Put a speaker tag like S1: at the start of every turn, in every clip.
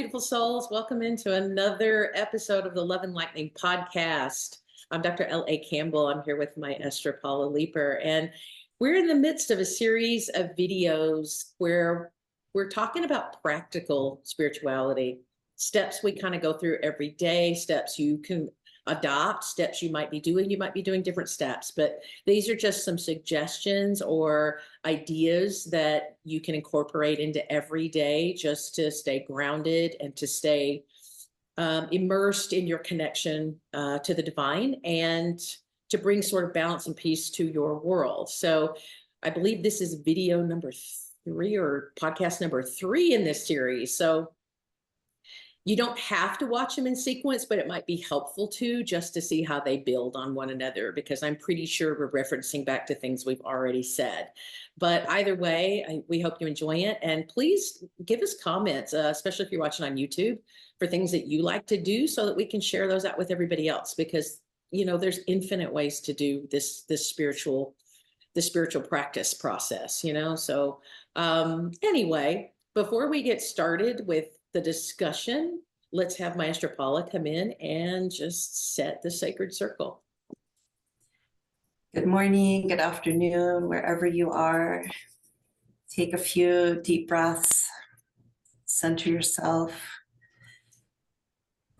S1: beautiful souls. Welcome into another episode of the Love and Lightning podcast. I'm Dr. L.A. Campbell. I'm here with my Maestra, Paula Leeper, and we're in the midst of a series of videos where we're talking about practical spirituality, steps we kind of go through every day, steps you can adopt, steps you might be doing. You might be doing different steps, but these are just some suggestions or ideas that you can incorporate into every day just to stay grounded and to stay immersed in your connection to the divine and to bring sort of balance and peace to your world. So I believe this is video number 3 or podcast number 3 in this series. So you don't have to watch them in sequence, but it might be helpful to just to see how they build on one another, because I'm pretty sure we're referencing back to things we've already said. But either way, we hope you enjoy it. And please give us comments, especially if you're watching on YouTube, for things that you like to do so that we can share those out with everybody else, because, you know, there's infinite ways to do this spiritual practice process, you know? So anyway, before we get started with the discussion, let's have Maestra Paula come in and just set the sacred circle.
S2: Good morning, good afternoon, wherever you are. Take a few deep breaths, center yourself.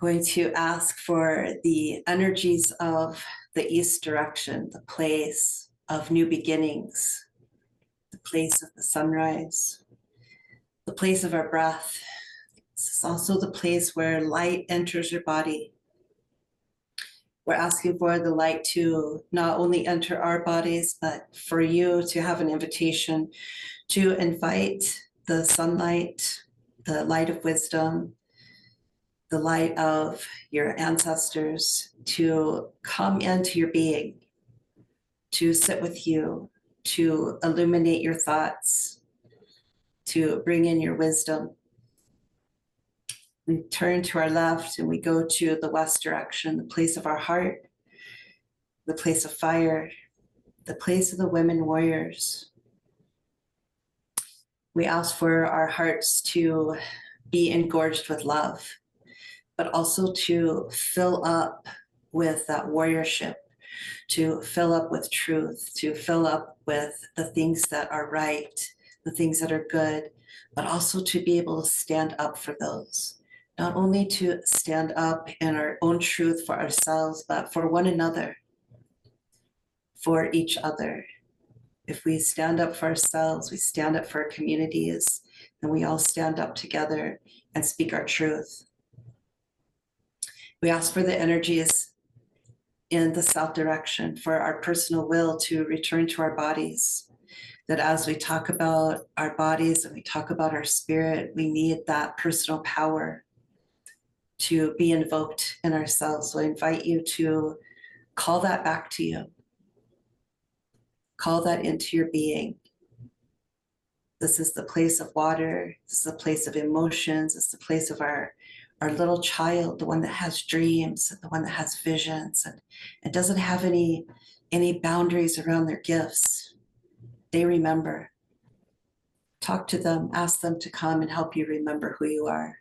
S2: Going to ask for the energies of the east direction, the place of new beginnings, the place of the sunrise, the place of our breath. This is also the place where light enters your body. We're asking for the light to not only enter our bodies, but for you to have an invitation to invite the sunlight, the light of wisdom, the light of your ancestors to come into your being, to sit with you, to illuminate your thoughts, to bring in your wisdom. We turn to our left and we go to the west direction, the place of our heart, the place of fire, the place of the women warriors. We ask for our hearts to be engorged with love, but also to fill up with that warriorship, to fill up with truth, to fill up with the things that are right, the things that are good, but also to be able to stand up for those. Not only to stand up in our own truth for ourselves, but for one another, for each other. If we stand up for ourselves, we stand up for our communities, and we all stand up together and speak our truth. We ask for the energies in the south direction, for our personal will to return to our bodies. That as we talk about our bodies and we talk about our spirit, we need that personal power to be invoked in ourselves. So I invite you to call that back to you. Call that into your being. This is the place of water. This is the place of emotions. It's the place of our little child, the one that has dreams, the one that has visions, and doesn't have any boundaries around their gifts. They remember. Talk to them, ask them to come and help you remember who you are.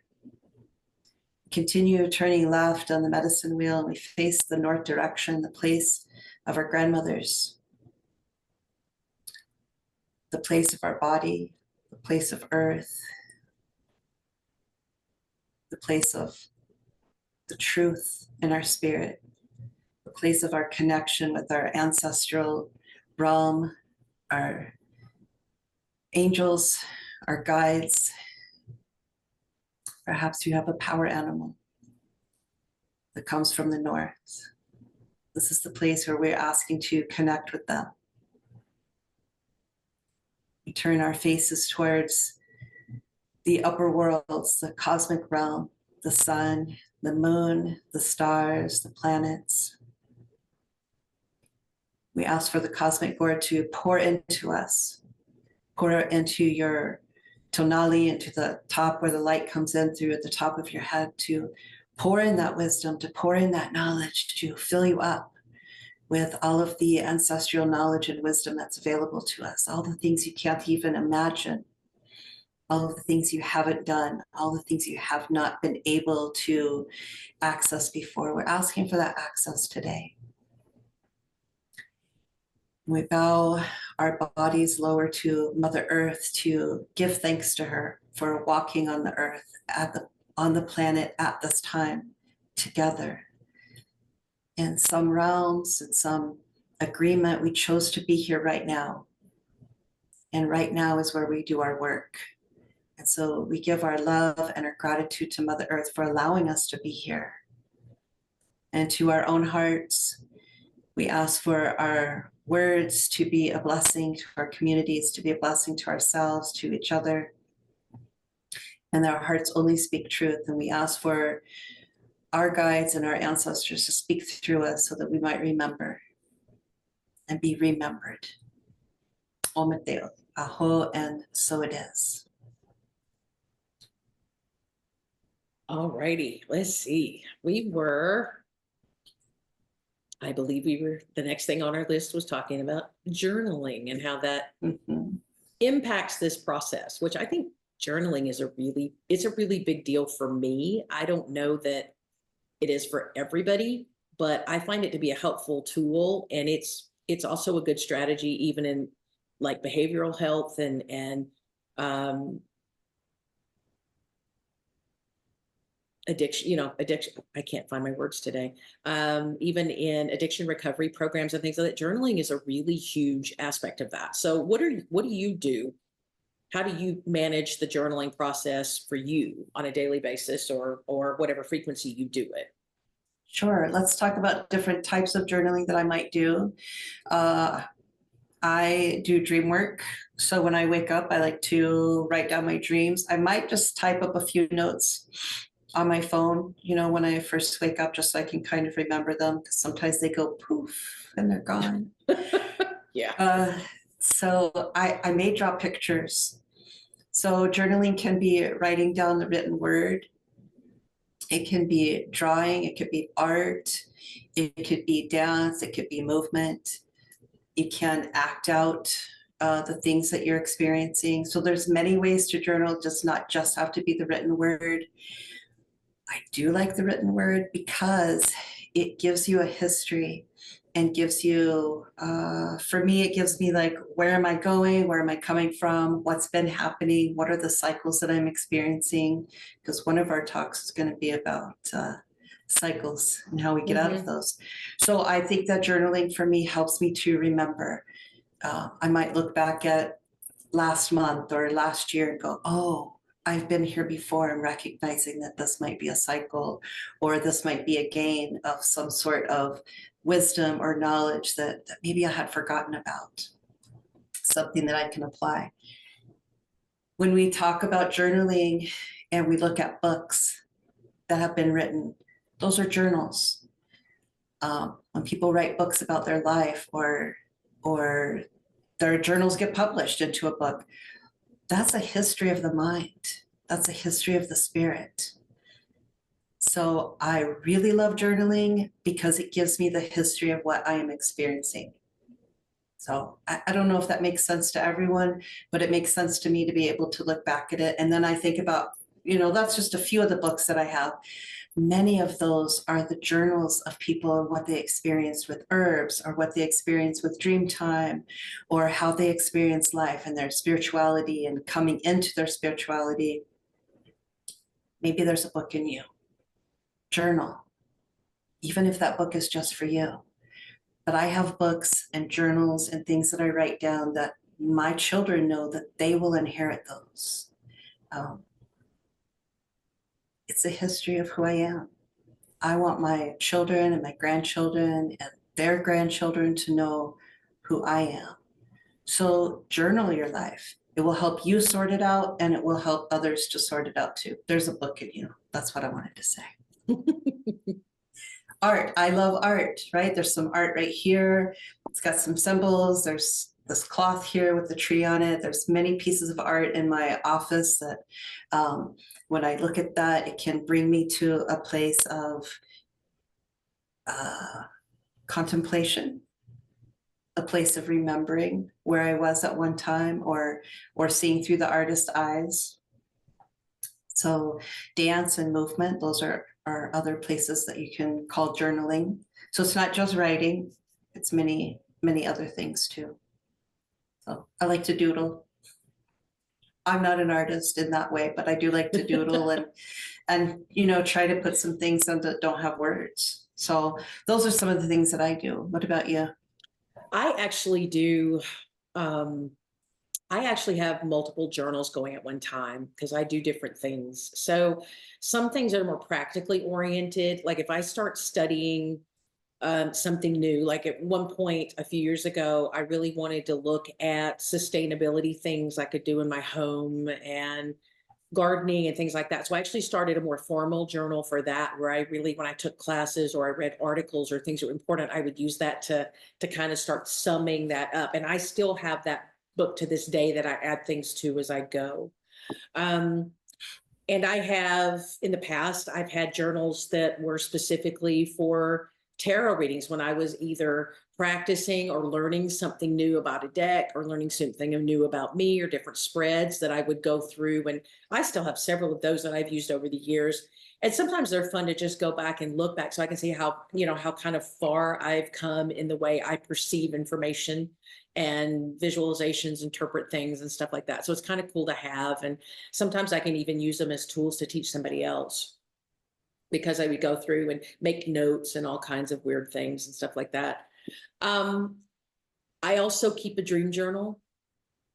S2: Continue turning left on the medicine wheel, and we face the north direction, the place of our grandmothers, the place of our body, the place of earth, the place of the truth in our spirit, the place of our connection with our ancestral realm, our angels, our guides. Perhaps you have a power animal that comes from the north. This is the place where we're asking to connect with them. We turn our faces towards the upper worlds, the cosmic realm, the sun, the moon, the stars, the planets. We ask for the cosmic board to pour into us, pour into your tonali, into the top where the light comes in through at the top of your head, to pour in that wisdom, to pour in that knowledge, to fill you up with all of the ancestral knowledge and wisdom that's available to us, all the things you can't even imagine, all of the things you haven't done, all the things you have not been able to access before. We're asking for that access today. We bow our bodies lower to Mother Earth to give thanks to her for walking on the earth on the planet at this time together. In some realms, in some agreement, we chose to be here right now. And right now is where we do our work. And so we give our love and our gratitude to Mother Earth for allowing us to be here. And to our own hearts, we ask for our words to be a blessing to our communities, to be a blessing to ourselves, to each other. And our hearts only speak truth. And we ask for our guides and our ancestors to speak through us so that we might remember and be remembered. Ometeo, aho, and so it is.
S1: All righty, let's see. I believe the next thing on our list was talking about journaling and how that impacts this process, which I think journaling is it's a really big deal for me. I don't know that it is for everybody, but I find it to be a helpful tool, and it's also a good strategy even in like behavioral health and addiction, I can't find my words today. Even in addiction recovery programs and things like that, journaling is a really huge aspect of that. So what do you do? How do you manage the journaling process for you on a daily basis or whatever frequency you do it?
S2: Sure, let's talk about different types of journaling that I might do. I do dream work. So when I wake up, I like to write down my dreams. I might just type up a few notes on my phone, when I first wake up, just so I can kind of remember them, because sometimes they go poof and they're gone.
S1: Yeah.
S2: So I may draw pictures. So journaling can be writing down the written word. It can be drawing, it could be art, it could be dance, it could be movement. You can act out the things that you're experiencing. So there's many ways to journal, it does not just have to be the written word. I do like the written word because it gives you a history and gives you, for me, it gives me like, where am I going? Where am I coming from? What's been happening? What are the cycles that I'm experiencing? Because one of our talks is going to be about cycles and how we get out of those. So I think that journaling for me helps me to remember. I might look back at last month or last year and go, oh, I've been here before, and recognizing that this might be a cycle, or this might be a gain of some sort of wisdom or knowledge that maybe I had forgotten about, something that I can apply. When we talk about journaling and we look at books that have been written, those are journals. When people write books about their life or their journals get published into a book, that's a history of the mind. That's a history of the spirit. So I really love journaling because it gives me the history of what I am experiencing. So I don't know if that makes sense to everyone, but it makes sense to me to be able to look back at it. And then I think about, that's just a few of the books that I have. Many of those are the journals of people and what they experienced with herbs, or what they experienced with dream time, or how they experience life and their spirituality and coming into their spirituality. Maybe there's a book in you. Journal, even if that book is just for you. But I have books and journals and things that I write down that my children know that they will inherit those. It's a history of who I am. I want my children and my grandchildren and their grandchildren to know who I am. So journal your life. It will help you sort it out, and it will help others to sort it out too. There's a book in you. That's what I wanted to say. Art. I love art, right? There's some art right here. It's got some symbols. There's this cloth here with the tree on it. There's many pieces of art in my office that when I look at that, it can bring me to a place of contemplation, a place of remembering where I was at one time, or seeing through the artist's eyes, So dance and movement, those are other places that you can call journaling. So it's not just writing, it's many, many other things too. So I like to doodle. I'm not an artist in that way, but I do like to doodle and you know, try to put some things in that don't have words. So those are some of the things that I do. What about you?
S1: I actually do. Um, I actually have multiple journals going at one time because I do different things. So some things are more practically oriented. Like if I start studying something new, like at one point a few years ago, I really wanted to look at sustainability things I could do in my home and gardening and things like that. So I actually started a more formal journal for that, where I really, when I took classes or I read articles or things that were important, I would use that to kind of start summing that up. And I still have that book to this day that I add things to as I go. Um, and I have in the past, I've had journals that were specifically for tarot readings when I was either practicing or learning something new about a deck or learning something new about me or different spreads that I would go through. And I still have several of those that I've used over the years. And sometimes they're fun to just go back and look back so I can see how, you know, how kind of far I've come in the way I perceive information and visualizations, interpret things and stuff like that. So it's kind of cool to have. And sometimes I can even use them as tools to teach somebody else because I would go through and make notes and all kinds of weird things and stuff like that. Um, I also keep a dream journal.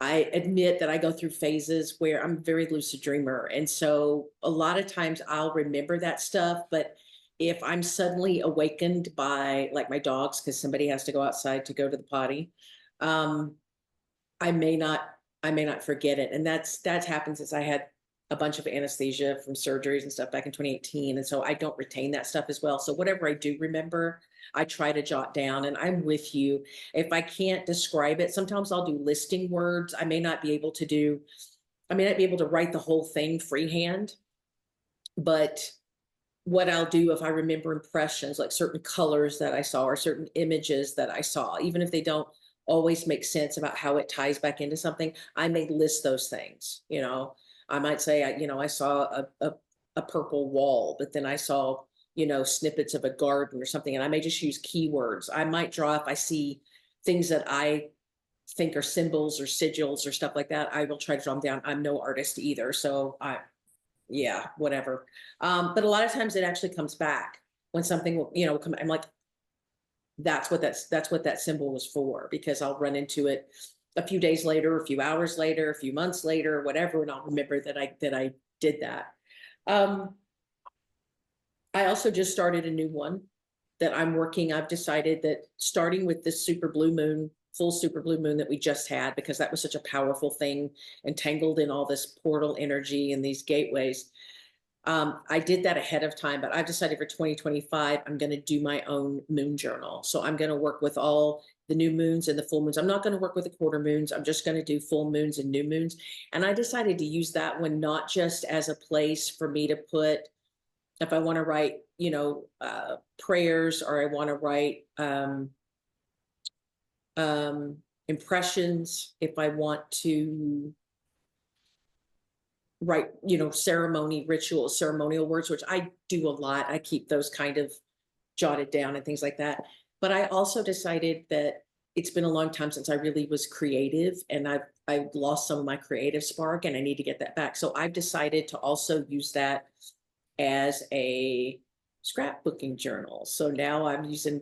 S1: I admit that I go through phases where I'm a very lucid dreamer. And so a lot of times I'll remember that stuff, but if I'm suddenly awakened by like my dogs, because somebody has to go outside to go to the potty, um, I may not I may not forget it. And that's happened since I had a bunch of anesthesia from surgeries and stuff back in 2018. And so I don't retain that stuff as well. So whatever I do remember, I try to jot down and I'm with you. If I can't describe it, sometimes I'll do listing words. I may not be able to write the whole thing freehand, but what I'll do if I remember impressions, like certain colors that I saw or certain images that I saw, even if they don't always make sense about how it ties back into something, I may list those things. You know, I might say, you know, I saw a purple wall, but then I saw, you know, snippets of a garden or something, and I may just use keywords. I might draw if I see things that I think are symbols or sigils or stuff like that. I will try to draw them down. I'm no artist either, so yeah, whatever. But a lot of times it actually comes back when something will, you know, come. I'm like, that's what that symbol was for, because I'll run into it a few days later, a few hours later, a few months later, whatever, and I'll remember that I did that. Um, I also just started a new one that I'm working. I've decided that starting with this super blue moon, full super blue moon that we just had, because that was such a powerful thing, entangled in all this portal energy and these gateways. I did that ahead of time, but I've decided for 2025, I'm going to do my own moon journal. So I'm going to work with all the new moons and the full moons. I'm not going to work with the quarter moons. I'm just going to do full moons and new moons. And I decided to use that one not just as a place for me to put, if I want to write, you know, prayers, or I want to write impressions, if I want to write, you know, ceremonial words, which I do a lot. I keep those kind of jotted down and things like that. But I also decided that it's been a long time since I really was creative, and I've lost some of my creative spark and I need to get that back. So I've decided to also use that as a scrapbooking journal. So now I'm using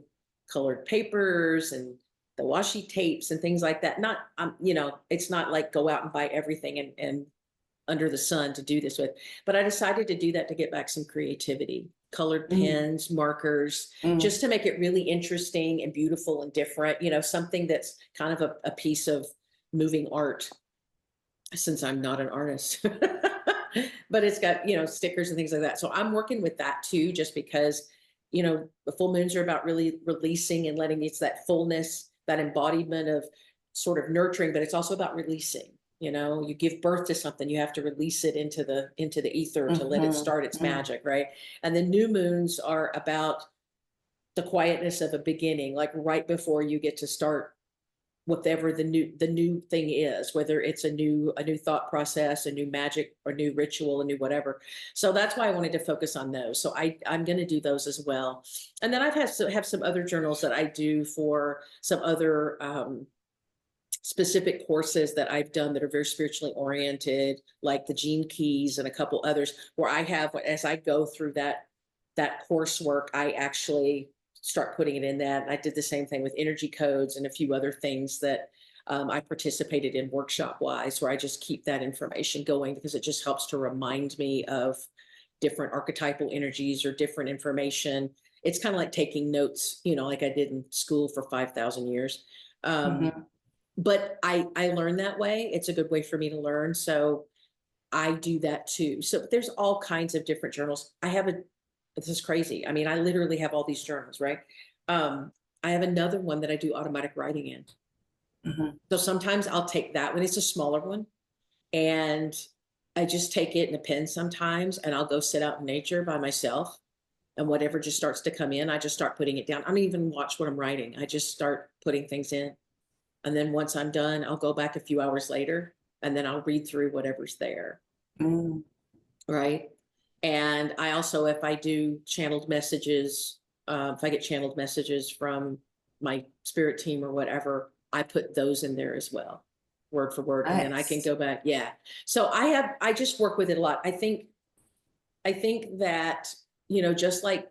S1: colored papers and the washi tapes and things like that. Not, you know, it's not like go out and buy everything and under the sun to do this with, but I decided to do that to get back some creativity, colored pens, markers, just to make it really interesting and beautiful and different, you know, something that's kind of a piece of moving art, since I'm not an artist. But it's got, you know, stickers and things like that. So I'm working with that too, just because, you know, the full moons are about really releasing and letting, it's that fullness, that embodiment of sort of nurturing, but it's also about releasing. You know, you give birth to something, you have to release it into the ether to let it start its magic, right? And the new moons are about the quietness of a beginning, like right before you get to start whatever the new thing is, whether it's a new thought process, a new magic, or new ritual, a new whatever. So that's why I wanted to focus on those. So I'm going to do those as well. And then I've have some other journals that I do for some other specific courses that I've done that are very spiritually oriented, like the Gene Keys and a couple others, where I have, as I go through that coursework, I actually start putting it in that. And I did the same thing with energy codes and a few other things that I participated in workshop wise, where I just keep that information going because it just helps to remind me of different archetypal energies or different information. It's kind of like taking notes, like I did in school for 5,000 years. But I learn that way. It's a good way for me to learn. So I do that too. So there's all kinds of different journals. This is crazy. I mean, I literally have all these journals, right? I have another one that I do automatic writing in. So sometimes I'll take that one. It's a smaller one. And I just take it in a pen sometimes, and I'll go sit out in nature by myself. And whatever just starts to come in, I just start putting it down. I don't even watch what I'm writing. I just start putting things in. And then once I'm done, I'll go back a few hours later, and then I'll read through whatever's there. Right. And I also, if I do channeled messages, if I get channeled messages from my spirit team or whatever, I put those in there as well, word for word. Nice. And then I can go back. Yeah. So I just work with it a lot. I think that, just like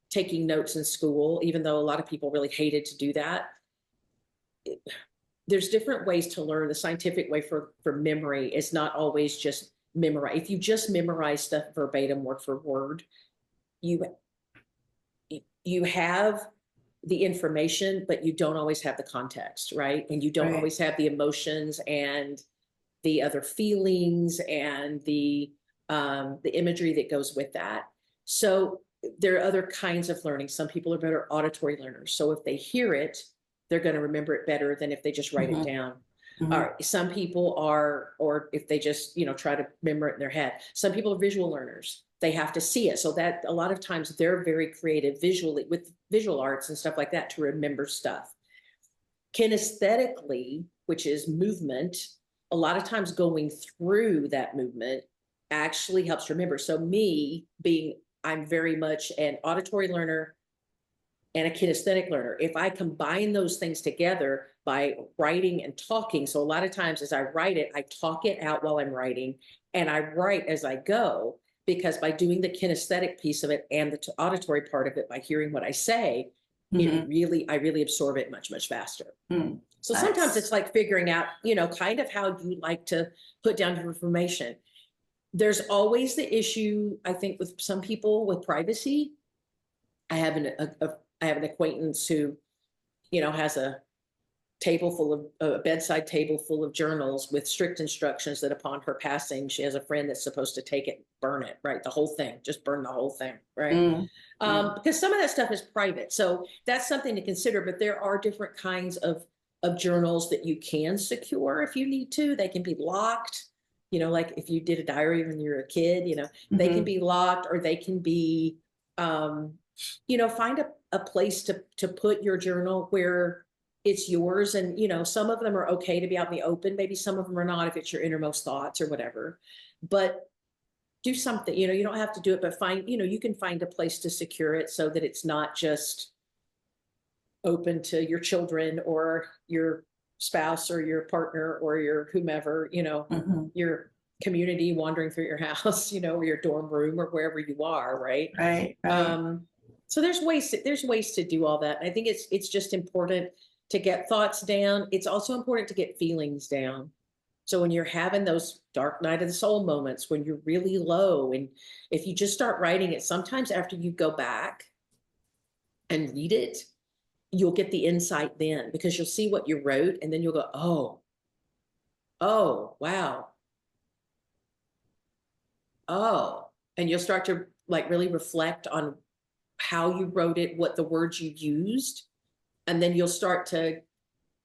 S1: taking notes in school, even though a lot of people really hated to do that, there's different ways to learn. The scientific way for memory is not always just memorize. If you just memorize stuff verbatim, word for word, you have the information, but you don't always have the context, right? And you don't always have the emotions and the other feelings and the imagery that goes with that. So there are other kinds of learning. Some people are better auditory learners. So if they hear it, they're going to remember it better than if they just write it down. All right. Some people are, or if they just, try to remember it in their head. Some people are visual learners. They have to see it. So that a lot of times they're very creative visually with visual arts and stuff like that to remember stuff. Kinesthetically, which is movement, a lot of times going through that movement actually helps remember. So I'm very much an auditory learner and a kinesthetic learner. If I combine those things together by writing and talking, so a lot of times as I write it, I talk it out while I'm writing, and I write as I go, because by doing the kinesthetic piece of it and the auditory part of it, by hearing what I say, I really absorb it much, much faster. So sometimes it's like figuring out, kind of how you like to put down your information. There's always the issue, I think, with some people with privacy. I have an acquaintance who, has a bedside table full of journals with strict instructions that upon her passing, she has a friend that's supposed to take it, burn it, right? The whole thing, just burn the whole thing, right? Because some of that stuff is private. So that's something to consider, but there are different kinds of journals that you can secure if you need to. They can be locked, like if you did a diary when you were a kid, they can be locked, or they can be, find a place to put your journal where it's yours. And, some of them are okay to be out in the open. Maybe some of them are not if it's your innermost thoughts or whatever, but do something, you don't have to do it, but you can find a place to secure it so that it's not just open to your children or your spouse or your partner or your whomever, your community wandering through your house, or your dorm room or wherever you are. Right. So there's ways to do all that. I think it's just important to get thoughts down. It's also important to get feelings down. So when you're having those dark night of the soul moments, when you're really low, and if you just start writing it, sometimes after you go back and read it, you'll get the insight then, because you'll see what you wrote, and then you'll go, oh, wow. Oh, and you'll start to really reflect on how you wrote it, what the words you used. And then you'll start to,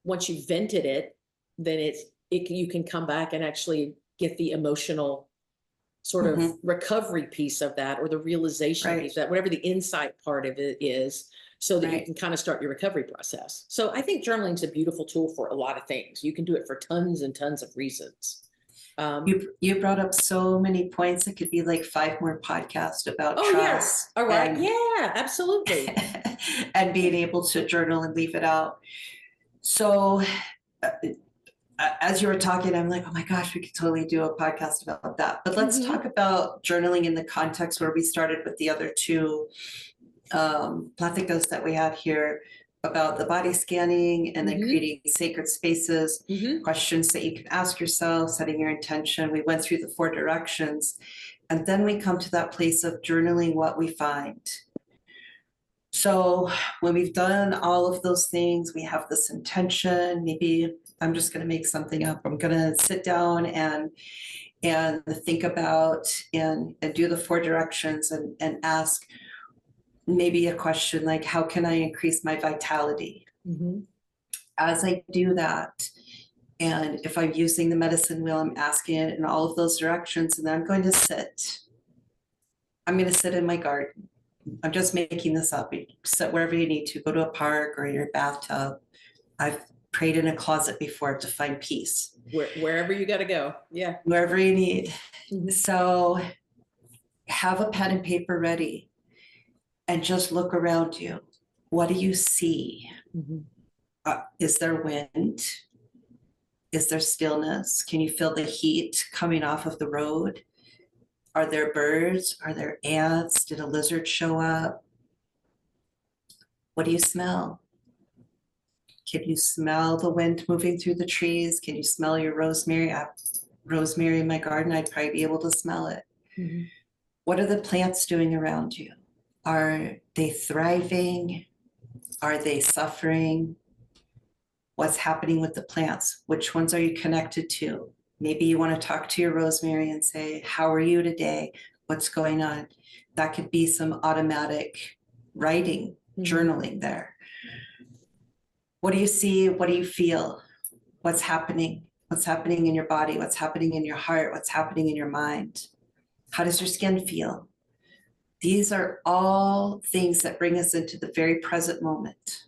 S1: once you've vented it, then you can come back and actually get the emotional sort of recovery piece of that, or the realization piece of that, whatever the insight part of it is. so that you
S2: Right.
S1: can kind of start your recovery process. So I think journaling is a beautiful tool for a lot of things. You can do it for tons and tons of reasons.
S2: You brought up so many points. It could be like 5 more podcasts about
S1: Oh yeah.
S2: trust
S1: All right.
S2: and
S1: Yeah, absolutely.
S2: and being able to journal and leave it out. So uh, as you were talking, I'm like, oh my gosh, we could totally do a podcast about that. But let's
S1: Mhm.
S2: talk about journaling in the context where we started with the other two platicas that we had here about the body scanning and then
S1: Mhm.
S2: creating sacred spaces,
S1: Mhm.
S2: questions that you can ask yourself, setting your intention. We went through the 4 directions. And then we come to that place of journaling what we find. So when we've done all of those things, we have this intention. Maybe I'm just going to make something up. I'm going to sit down and think about and do the 4 directions and ask maybe a question like, how can I increase my vitality?
S1: Mhm.
S2: As I do that, and if I'm using the medicine wheel, I'm asking it in all of those directions, and then I'm going to sit. I'm going to sit in my garden. I'm just making this up. You sit wherever you need to, go to a park or your bathtub. I've prayed in a closet before to find peace.
S1: Wherever you got to go. Yeah.
S2: Wherever you need.
S1: Mhm.
S2: So have a pen and paper ready and just look around you. What do you see?
S1: Mhm.
S2: Is there wind? Is there stillness? Can you feel the heat coming off of the road? Are there birds? Are there ants? Did a lizard show up? What do you smell? Can you smell the wind moving through the trees? Can you smell your rosemary? I have rosemary in my garden. I'd probably be able to smell it.
S1: Mhm.
S2: What are the plants doing around you? Are they thriving? Are they suffering? What's happening with the plants? Which ones are you connected to? Maybe you want to talk to your rosemary and say, how are you today? What's going on? That could be some automatic writing,
S1: Mhm.
S2: journaling there. What do you see? What do you feel? What's happening? What's happening in your body? What's happening in your heart? What's happening in your mind? How does your skin feel? These are all things that bring us into the very present moment.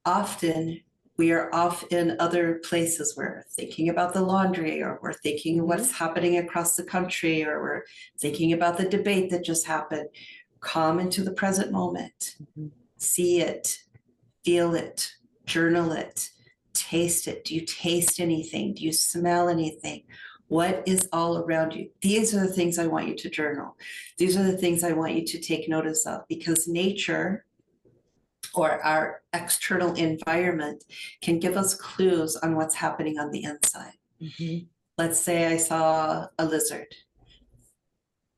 S2: Often we are off in other places. We're thinking about the laundry, or we're thinking of what's happening across the country, or we're thinking about the debate that just happened. Come into the present moment.
S1: Mhm.
S2: See it, feel it, journal it, taste it. Do you taste anything? Do you smell anything? What is all around you? These are the things I want you to journal. These are the things I want you to take notice of, because nature or our external environment can give us clues on what's happening on the inside.
S1: Mhm.
S2: Let's say I saw a lizard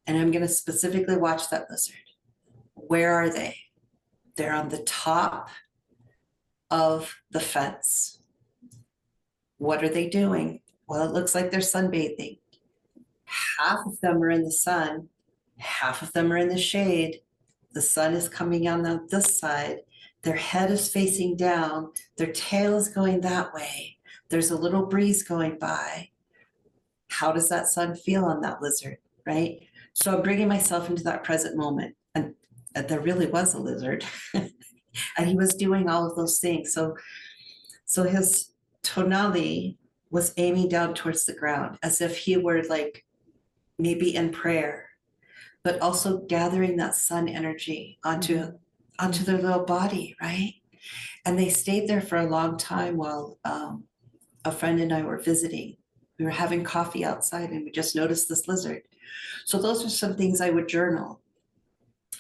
S2: and I'm going to specifically watch that lizard. Where are they? They're on the top of the fence. What are they doing? Well, it looks like they're sunbathing. Half of them are in the sun, half of them are in the shade. The sun is coming on this side. Their head is facing down. Their tail is going that way. There's a little breeze going by. How does that sun feel on that lizard, right? So I'm bringing myself into that present moment. And there really was a lizard. And he was doing all of those things. So his tonali was aiming down towards the ground as if he were like maybe in prayer, but also gathering that sun energy onto their little body, right? And they stayed there for a long time while a friend and I were visiting. We were having coffee outside and we just noticed this lizard. So those are some things I would journal.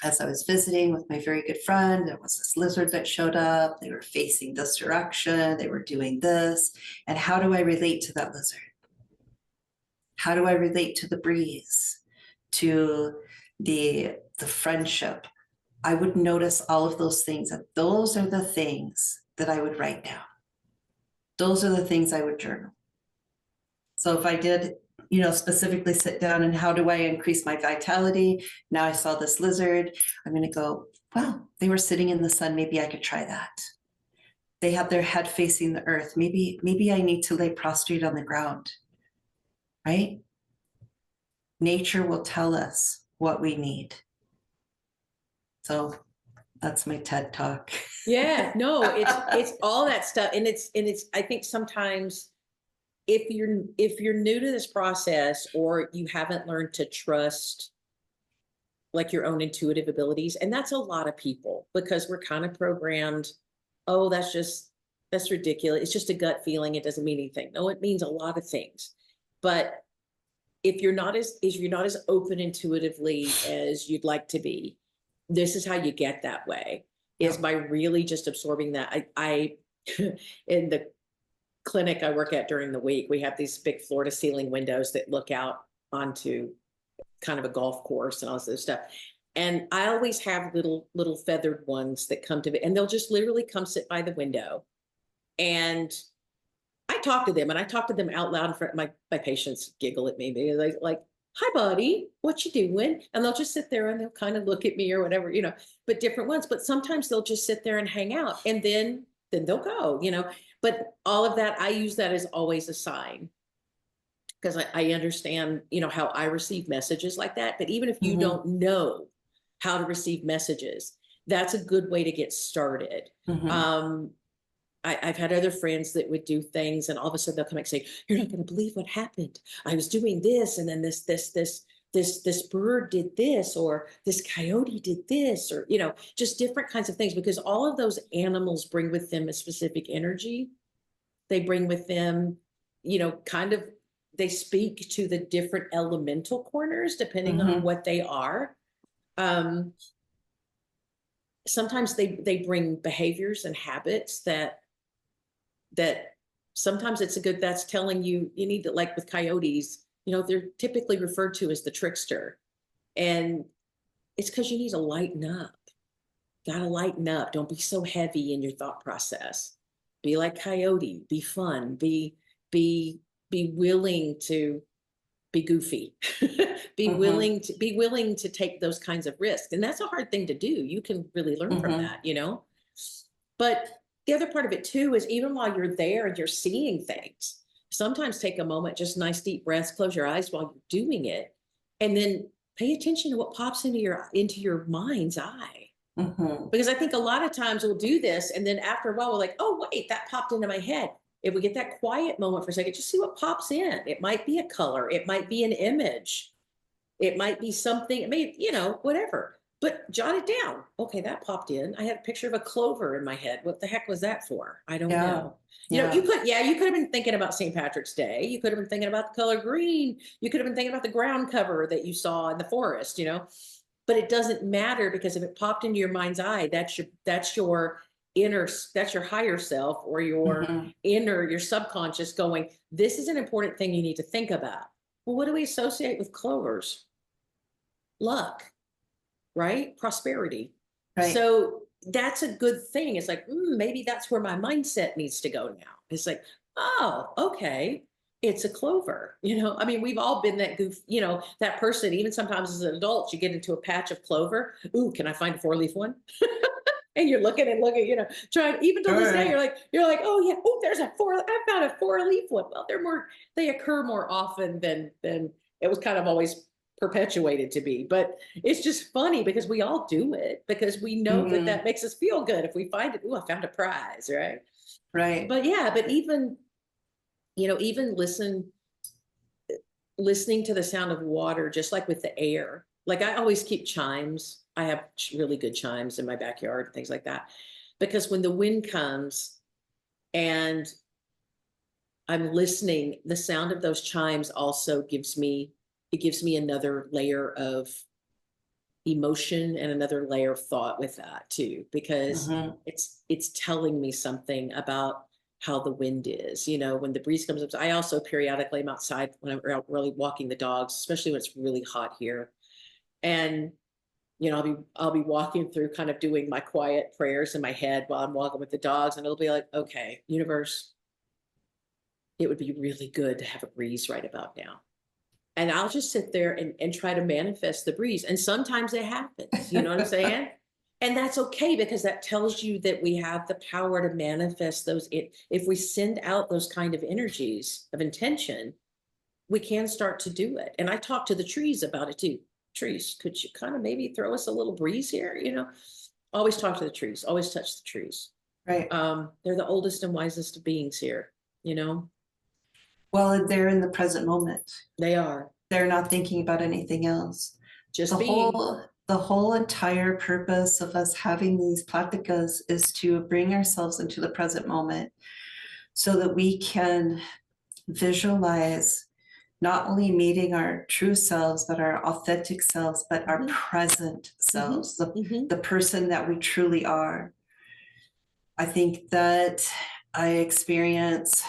S2: As I was visiting with my very good friend, there was this lizard that showed up. They were facing this direction. They were doing this. And how do I relate to that lizard? How do I relate to the breeze, to the friendship? I would notice all of those things. And those are the things that I would write down. Those are the things I would journal. So if I did, specifically sit down and how do I increase my vitality? Now I saw this lizard. I'm going to go, well, they were sitting in the sun. Maybe I could try that. They had their head facing the earth. Maybe I need to lay prostrate on the ground, right? Nature will tell us what we need. So That's my TED talk.
S1: Yeah, no, it's all that stuff. And it's, I think sometimes if you're new to this process or you haven't learned to trust like your own intuitive abilities, and that's a lot of people because we're kind of programmed, oh, that's ridiculous. It's just a gut feeling. It doesn't mean anything. No, it means a lot of things. But if you're not as open intuitively as you'd like to be, this is how you get that way, is by really just absorbing that. I in the clinic I work at during the week, we have these big floor to ceiling windows that look out onto kind of a golf course and all this other stuff. And I always have little feathered ones that come to me, and they'll just literally come sit by the window. And I talk to them, and I talk to them out loud in front. My patients giggle at me. They're like, "Hi, buddy, what you doing?" And they'll just sit there and they'll kind of look at me or whatever, but different ones. But sometimes they'll just sit there and hang out, and then they'll go. But all of that, I use that as always a sign, because I understand, how I receive messages like that. But even if you don't know how to receive messages, that's a good way to get started. I've had other friends that would do things, and all of a sudden they'll come and say, "You're not going to believe what happened. I was doing this, and then this bird did this, or this coyote did this," or just different kinds of things, because all of those animals bring with them a specific energy. They bring with them, kind of, they speak to the different elemental corners depending on what they are. Sometimes they bring behaviors and habits that sometimes that's telling you need to, like with coyotes, they're typically referred to as the trickster. And it's because you need to lighten up. Got to lighten up. Don't be so heavy in your thought process. Be like coyote, be fun, be willing to be goofy, be willing to take those kinds of risks. And that's a hard thing to do. You can really learn from that, But the other part of it too is, even while you're there and you're seeing things, sometimes take a moment, just nice deep breaths, close your eyes while you're doing it, and then pay attention to what pops into your mind's eye. Because I think a lot of times we'll do this, and then after a while we're like, "Oh wait, that popped into my head." If we get that quiet moment for a second, just see what pops in. It might be a color, it might be an image, it might be something, it may, whatever. But jot it down. Okay, that popped in. I had a picture of a clover in my head. What the heck was that for? I don't know. You could have been thinking about St. Patrick's Day. You could have been thinking about the color green. You could have been thinking about the ground cover that you saw in the forest, But it doesn't matter, because if it popped into your mind's eye, that's your inner, that's your higher self, or your your subconscious going, "This is an important thing you need to think about." Well, what do we associate with clovers? Luck. Right? Prosperity. Right. So that's a good thing. It's like, maybe that's where my mindset needs to go now. It's like, oh, okay, it's a clover. I mean, we've all been that that person. Even sometimes as an adult, you get into a patch of clover. Ooh, can I find a 4-leaf one? And you're looking, trying, even to this day, you're like, oh yeah, oh, I found a 4-leaf one. Well, they occur more often than it was kind of always perpetuated to be. But it's just funny because we all do it, because we know that makes us feel good if we find it. Oh, I found a prize, right? But yeah, but even listening to the sound of water, just like with the air. Like, I always keep chimes. I have really good chimes in my backyard, things like that, because when the wind comes and I'm listening, the sound of those chimes also gives me another layer of emotion and another layer of thought with that too, because it's telling me something about how the wind is, when the breeze comes up. I also periodically am outside when I'm out really walking the dogs, especially when it's really hot here. And I'll be walking through, kind of doing my quiet prayers in my head while I'm walking with the dogs, and it'll be like, okay, universe, it would be really good to have a breeze right about now. And I'll just sit there and try to manifest the breeze. And sometimes it happens, you know what I'm saying? And that's okay, because that tells you that we have the power to manifest those. If we send out those kind of energies of intention, we can start to do it. And I talk to the trees about it too. Trees, could you kind of maybe throw us a little breeze here, Always talk to the trees, always touch the trees.
S2: Right.
S1: They're the oldest and wisest of beings here, you know,
S2: Well, they're in the present moment.
S1: they are
S2: They're not thinking about anything else.
S1: just
S2: The
S1: being.
S2: whole entire purpose of us having these practicas is to bring ourselves into the present moment so that we can visualize not only meeting our true selves, but our authentic selves, but our
S1: Mhm.
S2: present selves,
S1: Mhm.
S2: the person that we truly are. I think that I experience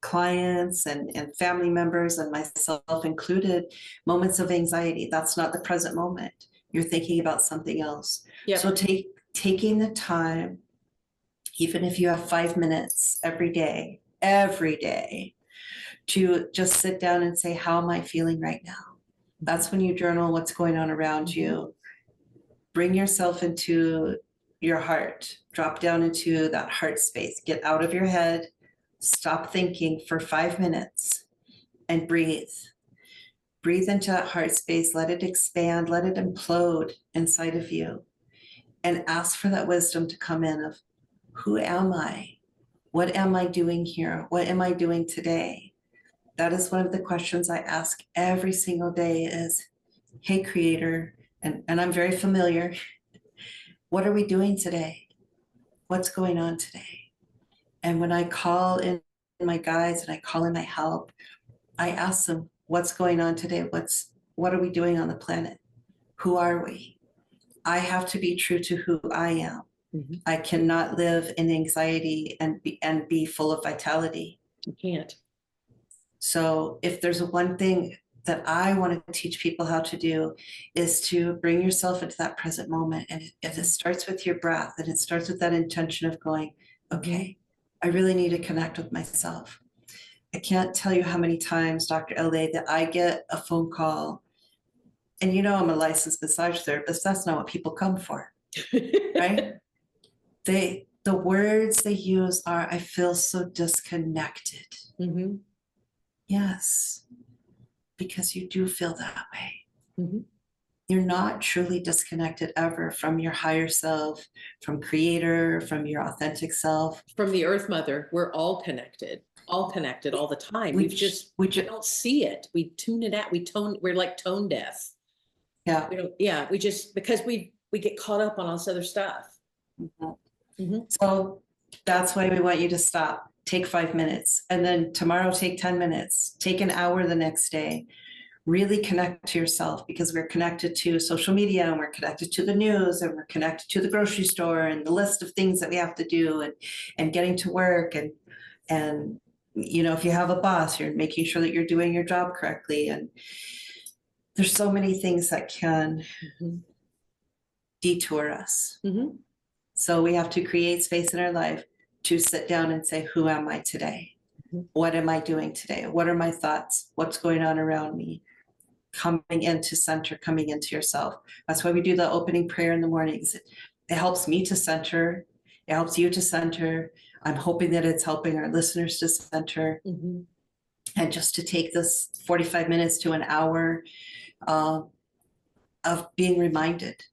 S2: clients and family members and myself included moments of anxiety. That's not the present moment. You're thinking about something else.
S1: Yep.
S2: So taking the time, even if you have 5 minutes every day, to just sit down and say, how am I feeling right now? That's when you journal what's going on around you. Bring yourself into your heart, drop down into that heart space, get out of your head, stop thinking for 5 minutes and breathe. Breathe into that heart space, let it expand, let it implode inside of you, and ask for that wisdom to come in of who am I? What am I doing here? What am I doing today? That is one of the questions I ask every single day is, hey, creator, and I'm very familiar. What are we doing today? What's going on today? And when I call in my guides and I call in my help, I ask them, what's going on today? What are we doing on the planet? Who are we? I have to be true to who I am.
S1: Mhm.
S2: I cannot live in anxiety and be full of vitality.
S1: You can't.
S2: So if there's one thing that I want to teach people how to do is to bring yourself into that present moment. And it starts with your breath, and it starts with that intention of going, okay, I really need to connect with myself. I can't tell you how many times, Dr.LA, that I get a phone call, and you know I'm a licensed massage therapist. That's not what people come for, right? The words they use are, I feel so disconnected.
S1: Mhm.
S2: Yes, because you do feel that way.
S1: Mhm.
S2: You're not truly disconnected ever from your higher self, from creator, from your authentic self.
S1: From the Earth Mother, we're all connected all the time.
S2: We
S1: We don't see it. We tune it out. We're like tone deaf.
S2: Yeah.
S1: We don't, yeah, we just, because we get caught up on all this other stuff.
S2: Mhm.
S1: Mhm.
S2: So that's why we want you to stop. Take 5 minutes, and then tomorrow take 10 minutes. Take an hour the next day. Really connect to yourself, because we're connected to social media, and we're connected to the news, and we're connected to the grocery store and the list of things that we have to do, and getting to work, and you know, if you have a boss, you're making sure that you're doing your job correctly. And there's so many things that can
S1: Mhm.
S2: detour us.
S1: Mhm.
S2: So we have to create space in our life to sit down and say, who am I today?
S1: Mhm.
S2: What am I doing today? What are my thoughts? What's going on around me? Coming into center, coming into yourself. That's why we do the opening prayer in the mornings. It helps me to center. It helps you to center. I'm hoping that it's helping our listeners to center.
S1: Mhm.
S2: And just to take this 45 minutes to an hour of being reminded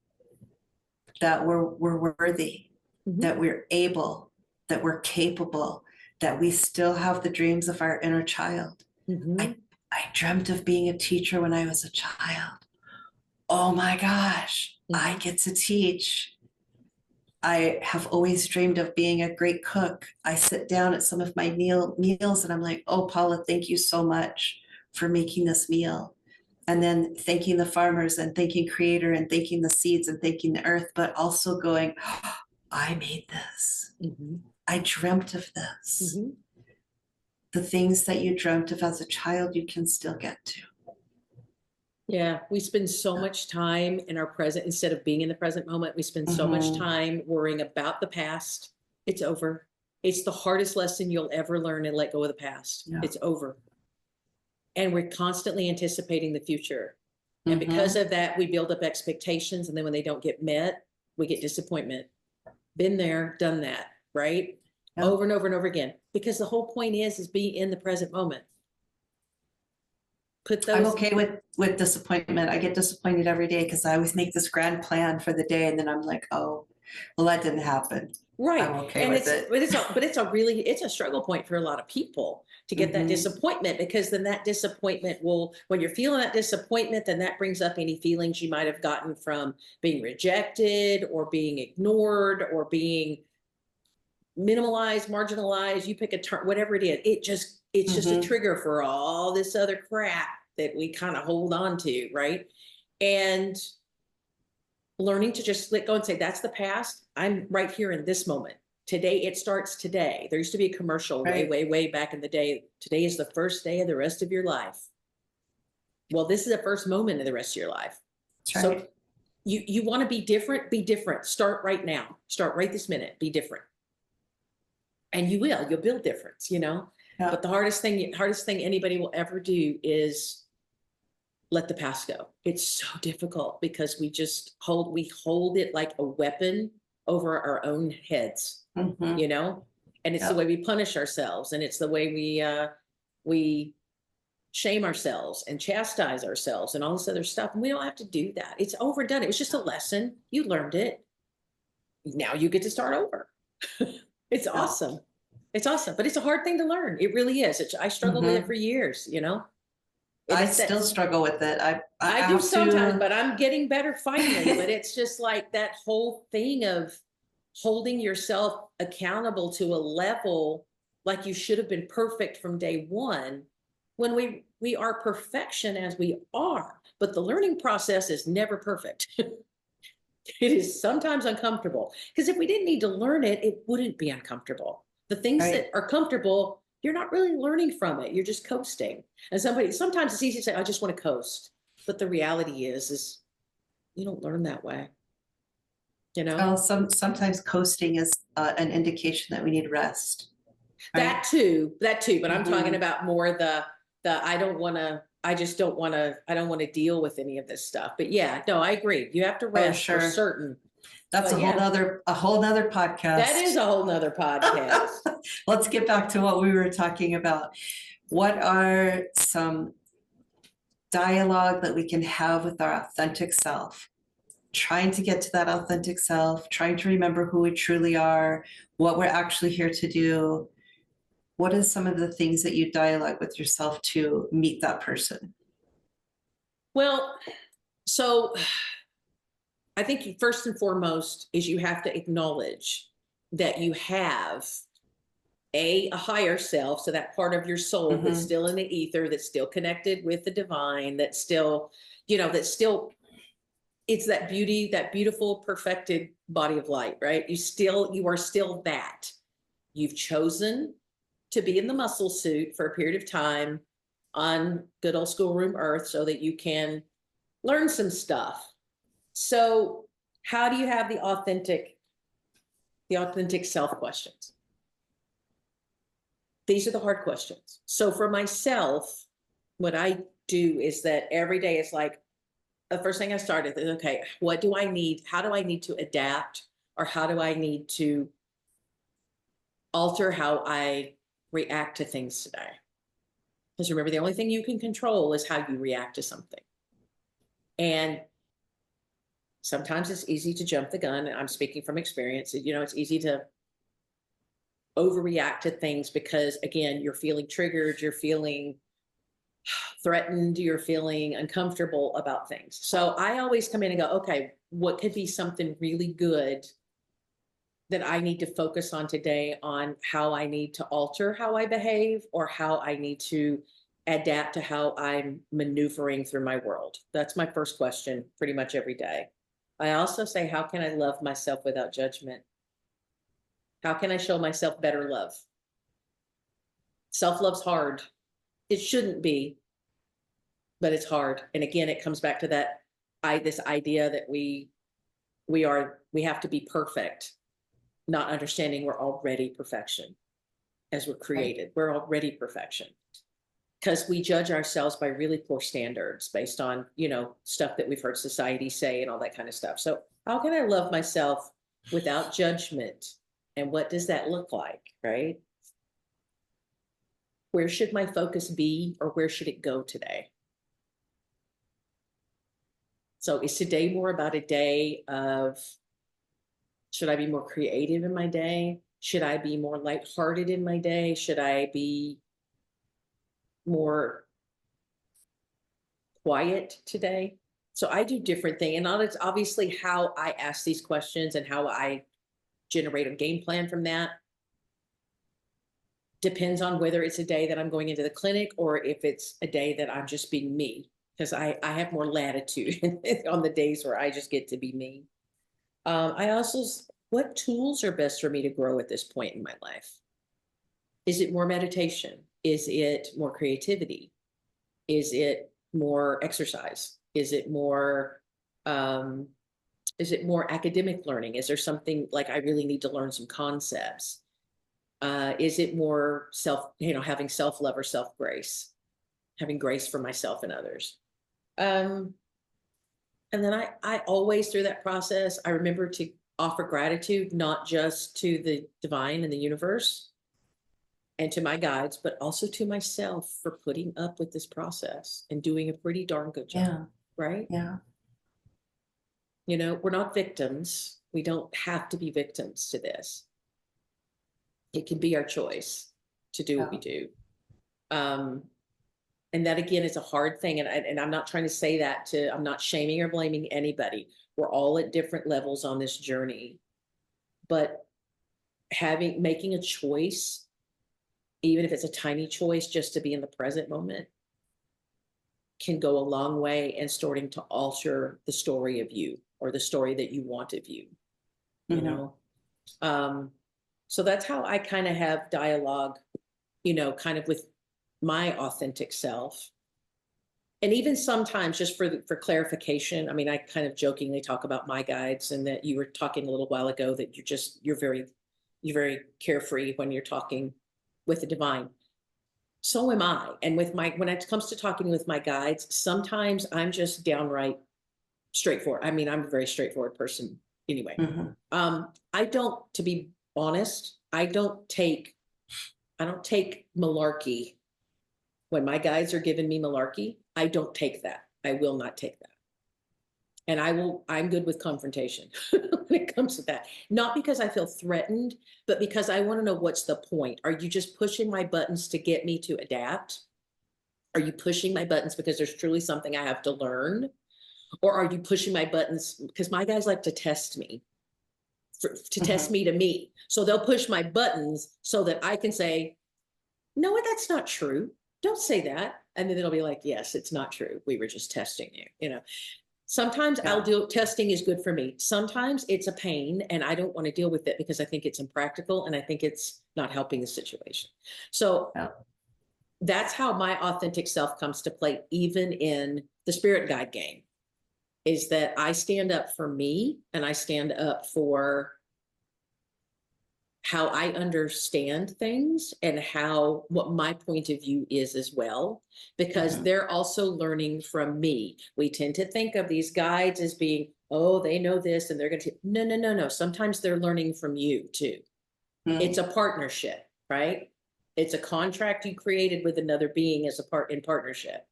S2: that we're worthy,
S1: Mhm.
S2: that we're able, that we're capable, that we still have the dreams of our inner child.
S1: Mhm.
S2: I dreamt of being a teacher when I was a child. Oh my gosh, I get to teach. I have always dreamed of being a great cook. I sit down at some of my meals and I'm like, oh, Paula, thank you so much for making this meal. And then thanking the farmers and thanking creator and thanking the seeds and thanking the earth, but also going, oh, I made this.
S1: Mhm.
S2: I dreamt of this.
S1: Mhm.
S2: The things that you dreamt of as a child, you can still get to.
S1: Yeah, we spend so much time in our present instead of being in the present moment. We spend so much time worrying about the past. It's over. It's the hardest lesson you'll ever learn, and let go of the past.
S2: Yeah.
S1: It's over. And we're constantly anticipating the future. And
S2: Mhm.
S1: because of that, we build up expectations. And then when they don't get met, we get disappointment. Been there, done that, right?
S2: Yeah.
S1: Over and over and over again. Because the whole point is be in the present moment. Put
S2: I'm
S1: those,
S2: okay with disappointment. I get disappointed every day because I always make this grand plan for the day and then I'm like, oh, well, that didn't happen.
S1: right.
S2: I'm okay
S1: And
S2: with it.
S1: it's a really, it's a struggle point for a lot of people to get that
S2: Mhm.
S1: disappointment, because then that disappointment will, when you're feeling that disappointment, then that brings up any feelings you might have gotten from being rejected or being ignored or being minimalized, marginalized, you pick a term, whatever it is, it's just a
S2: Mhm.
S1: trigger for all this other crap that we kind of hold on to, right? And learning to just let go and say, that's the past. I'm right here in this moment. Today, it starts today. There used to be a commercial way,
S2: Right.
S1: way back in the day. Today is the first day of the rest of your life. Well, this is the first moment of the rest of your life.
S2: That's
S1: So
S2: right.
S1: you want to be different, be different. Start right now. Start right this minute. Be different. And you'll build difference, you know.
S2: Yeah.
S1: But the hardest thing anybody will ever do is let the past go. It's so difficult because we hold it like a weapon over our own heads,
S2: Mhm.
S1: you know. And it's the
S2: Yep.
S1: way we punish ourselves, and it's the way we shame ourselves and chastise ourselves and all this other stuff. And we don't have to do that. It's overdone. It was just a lesson. You learned it. Now you get to start over. It's
S2: Yeah.
S1: awesome. It's awesome, but it's a hard thing to learn. It really is. I struggled with it for years, you know. And
S2: I
S1: it's that
S2: still struggle with it. I
S1: I do
S2: have
S1: sometimes,
S2: to.
S1: but I'm getting better finally. But it's just like that whole thing of holding yourself accountable to a level like you should have been perfect from day one, when we are perfection as we are, but the learning process is never perfect. It is sometimes uncomfortable, because if we didn't need to learn it, it wouldn't be uncomfortable. The things
S2: Right.
S1: that are comfortable, you're not really learning from it. You're just coasting. And sometimes it's easy to say, I just want to coast. But the reality is you don't learn that way, you know?
S2: Well, sometimes coasting is an indication that we need rest. Right.
S1: That too. But I'm talking
S2: Mhm.
S1: about more the I don't want to deal with any of this stuff. But yeah, no, I agree. You have to
S2: Oh,
S1: rest for
S2: sure.
S1: certain.
S2: That's
S1: But yeah,
S2: a whole nother
S1: that is
S2: podcast.
S1: a whole nother podcast.
S2: Let's get back to what we were talking about. What are some dialogue that we can have with our authentic self? Trying to get to that authentic self, trying to remember who we truly are, what we're actually here to do. What are some of the things that you dialogue with yourself to meet that person?
S1: Well, so I think first and foremost is you have to acknowledge that you have a higher self, so that part of your soul that's
S2: Mhm.
S1: still in the ether, that's still connected with the divine, that's still, you know, that's still, it's that beauty, that beautiful perfected body of light, right? You are still that. You've chosen to be in the muscle suit for a period of time on good old schoolroom earth so that you can learn some stuff. So how do you have the authentic self questions? These are the hard questions. So for myself, what I do is that every day it's like, the first thing I started is, okay, what do I need? How do I need to adapt? Or how do I need to alter how I react to things today? Because remember, the only thing you can control is how you react to something. And sometimes it's easy to jump the gun. I'm speaking from experience. You know, it's easy to overreact to things because, again, you're feeling triggered, you're feeling threatened, you're feeling uncomfortable about things. So I always come in and go, okay, what could be something really good that I need to focus on today, on how I need to alter how I behave or how I need to adapt to how I'm maneuvering through my world? That's my first question pretty much every day. I also say, how can I love myself without judgment? How can I show myself better love? Self-love's hard. It shouldn't be, but it's hard. And again, it comes back to this idea that we have to be perfect, not understanding we're already perfection as we're
S2: Right.
S1: created. We're already perfection, because we judge ourselves by really poor standards based on, you know, stuff that we've heard society say and all that kind of stuff. So how can I love myself without judgment? And what does that look like, right? Where should my focus be, or where should it go today? So is today more about a day of, should I be more creative in my day? Should I be more lighthearted in my day? Should I be more quiet today? So I do different things. And it's obviously how I ask these questions and how I generate a game plan from that depends on whether it's a day that I'm going into the clinic or if it's a day that I'm just being me, because I have more latitude on the days where I just get to be me. I also, what tools are best for me to grow at this point in my life? Is it more meditation? Is it more creativity? Is it more exercise? Is it more academic learning? Is there something like I really need to learn some concepts? Is it more having self-love or self-grace, having grace for myself and others? And then I always, through that process, I remember to offer gratitude, not just to the divine and the universe and to my guides, but also to myself for putting up with this process and doing a pretty darn good job.
S2: Yeah.
S1: Right?
S2: Yeah.
S1: You know, we're not victims. We don't have to be victims to this. It can be our choice to do what we do. And that again is a hard thing. And I'm not trying to say that I'm not shaming or blaming anybody. We're all at different levels on this journey. But making a choice, even if it's a tiny choice, just to be in the present moment, can go a long way in starting to alter the story of you or the story that you want of you, you know? So that's how I kind of have dialogue, kind of with my authentic self. And even sometimes just for clarification, I mean, I kind of jokingly talk about my guides, and that you were talking a little while ago that you're very carefree when you're talking with the divine. So am I. And when it comes to talking with my guides, sometimes I'm just downright straightforward. I mean, I'm a very straightforward person anyway. To be honest, I don't take malarkey. When my guides are giving me malarkey, I don't take that. I will not take that. And I'm good with confrontation when it comes to that. Not because I feel threatened, but because I want to know, what's the point? Are you just pushing my buttons to get me to adapt? Are you pushing my buttons because there's truly something I have to learn? Or are you pushing my buttons because my guys like to test me, test me to me. So they'll push my buttons so that I can say, no, that's not true. Don't say that. And then it'll be like, yes, it's not true. We were just testing you, Sometimes testing is good for me. Sometimes it's a pain and I don't want to deal with it because I think it's impractical and I think it's not helping the situation. So that's how my authentic self comes to play, even in the spirit guide game, is that I stand up for me and I stand up for how I understand things and what my point of view is as well, because they're also learning from me. We tend to think of these guides as being, oh, they know this and they're going to, no. Sometimes they're learning from you too. It's a partnership, right? It's a contract you created with another being in partnership.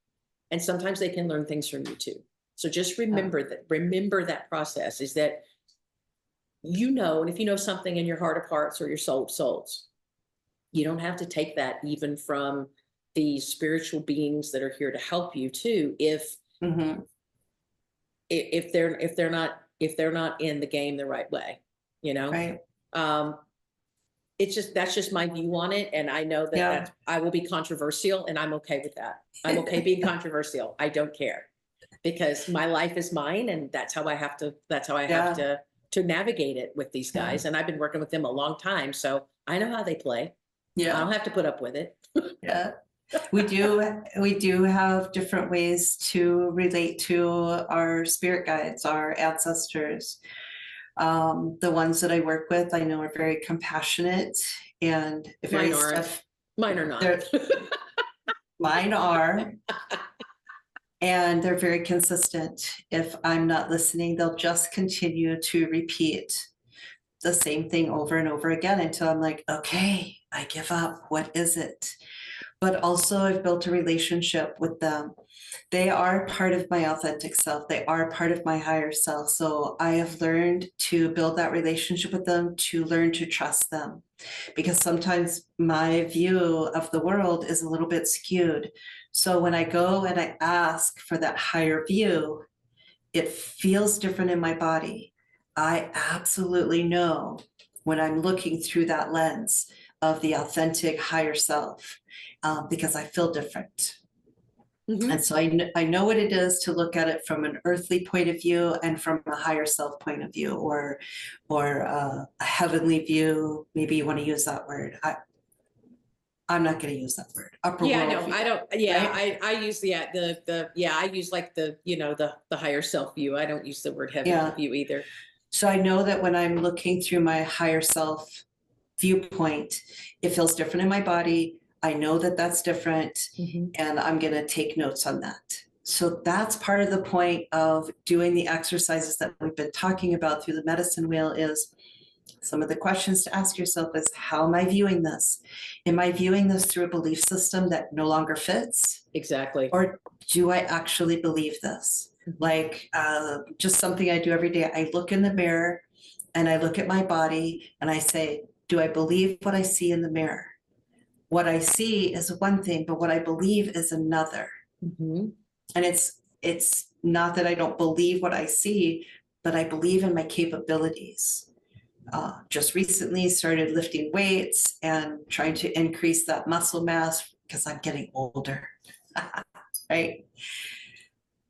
S1: And sometimes they can learn things from you too. So just remember that process is that, and if you know something in your heart of hearts or your soul of souls, you don't have to take that even from the spiritual beings that are here to help you too. If they're not in the game the right way,
S2: Right.
S1: That's just my view on it. And I know that I will be controversial, and I'm okay with that. I'm okay being controversial. I don't care, because my life is mine, and that's how I have to navigate it with these guys. And I've been working with them a long time, so I know how they play. I don't have to put up with it.
S2: We do have different ways to relate to our spirit guides, our ancestors. The ones that I work with, I know, are very compassionate and very
S1: Mine are not.
S2: Mine are. And they're very consistent. If I'm not listening, they'll just continue to repeat the same thing over and over again until I'm like, okay, I give up. What is it? but also I've built a relationship with them. They are part of my authentic self. They are part of my higher self. So I have learned to build that relationship with them, to learn to trust them, because sometimes my view of the world is a little bit skewed. So when I go and I ask for that higher view, it feels different in my body. I absolutely know when I'm looking through that lens of the authentic higher self, because I feel different.
S1: Mhm.
S2: And so I know what it is to look at it from an earthly point of view and from a higher self point of view, or a heavenly view. Maybe you want to use that word. I'm not going to use that word. Upper
S1: Yeah,
S2: world
S1: no,
S2: view,
S1: I don't. Yeah,
S2: right?
S1: I use yeah, I use like the, the higher self view. I don't use the word heavenly
S2: Yeah.
S1: view either.
S2: So I know that when I'm looking through my higher self viewpoint, it feels different in my body. I know that that's different, and I'm going to take notes on that. So that's part of the point of doing the exercises that we've been talking about through the medicine wheel. Is some of the questions to ask yourself is, how am I viewing this? Am I viewing this through a belief system that no longer fits?
S1: Exactly.
S2: Or do I actually believe this? Like just something I do every day. I look in the mirror and I look at my body and I say, do I believe what I see in the mirror? What I see is one thing, but what I believe is another.
S1: Mhm.
S2: And it's not that I don't believe what I see, but I believe in my capabilities. Just recently started lifting weights and trying to increase that muscle mass because I'm getting older, right?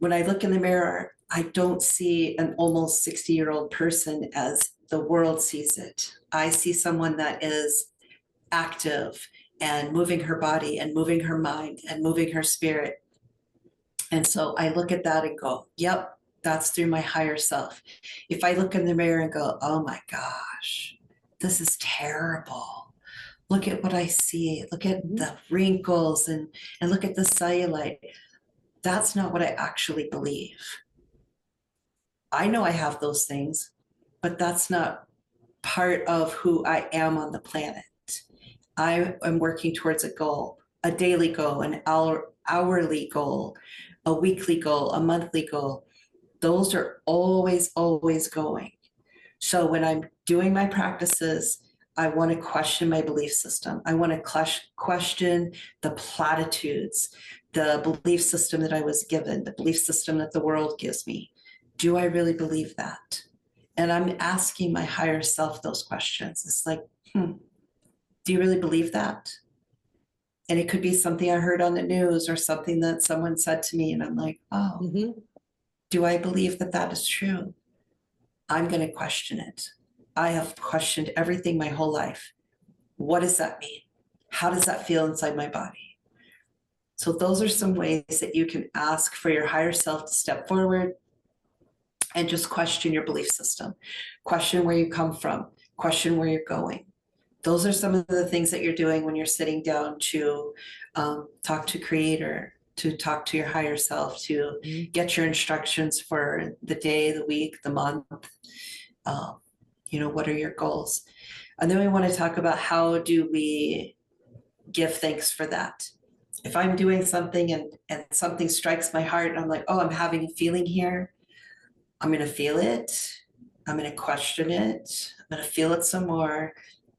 S2: When I look in the mirror, I don't see an almost 60-year-old person as the world sees it. I see someone that is active and moving her body and moving her mind and moving her spirit. And so I look at that and go, yep, that's through my higher self. If I look in the mirror and go, oh my gosh, this is terrible. Look at what I see. Look at the wrinkles and look at the cellulite. That's not what I actually believe. I know I have those things, but that's not part of who I am on the planet. I am working towards a goal, a daily goal, an hourly goal, a weekly goal, a monthly goal. Those are always, always going. So when I'm doing my practices, I want to question my belief system. I want to question the platitudes, the belief system that I was given, the belief system that the world gives me. Do I really believe that? And I'm asking my higher self those questions. It's like, do you really believe that? And it could be something I heard on the news or something that someone said to me. And I'm like, oh, do I believe that that is true? I'm going to question it. I have questioned everything my whole life. What does that mean? How does that feel inside my body? So those are some ways that you can ask for your higher self to step forward and just question your belief system. Question where you come from. Question where you're going. Those are some of the things that you're doing when you're sitting down to talk to Creator, to talk to your higher self, to get your instructions for the day, the week, the month. What are your goals? And then we want to talk about, how do we give thanks for that? If I'm doing something and something strikes my heart and I'm like, oh, I'm having a feeling here, I'm going to feel it. I'm going to question it. I'm going to feel it some more.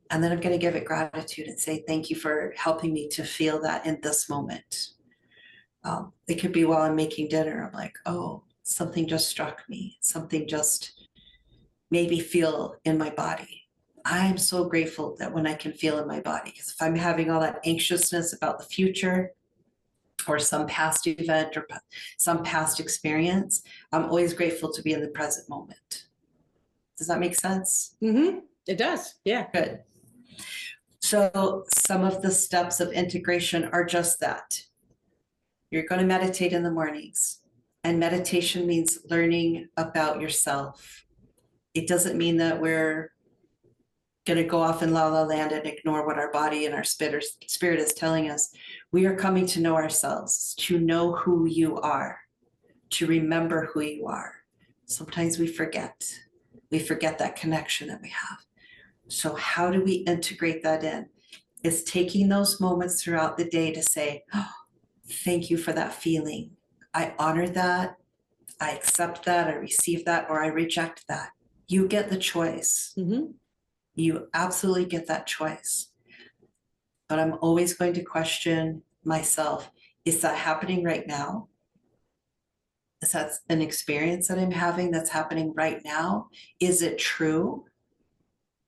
S2: And then I'm going to give it gratitude and say, thank you for helping me to feel that in this moment. It could be while I'm making dinner. I'm like, oh, something just struck me. Something just made me feel in my body. I'm so grateful that when I can feel in my body, because if I'm having all that anxiousness about the future or some past event or some past experience, I'm always grateful to be in the present moment. Does that make sense?
S1: It does. Yeah.
S2: Good. So some of the steps of integration are just that. You're going to meditate in the mornings, and meditation means learning about yourself. It doesn't mean that we're going to go off in la la land and ignore what our body and our spirit is telling us. We are coming to know ourselves, to know who you are, to remember who you are. Sometimes we forget that connection that we have. So how do we integrate that in? is taking those moments throughout the day to say, oh, thank you for that feeling. I honor that. I accept that. I receive that, or I reject that. You get the choice.
S1: Mm-hmm.
S2: You absolutely get that choice. But I'm always going to question myself, is that happening right now? Is that an experience that I'm having that's happening right now? Is it true?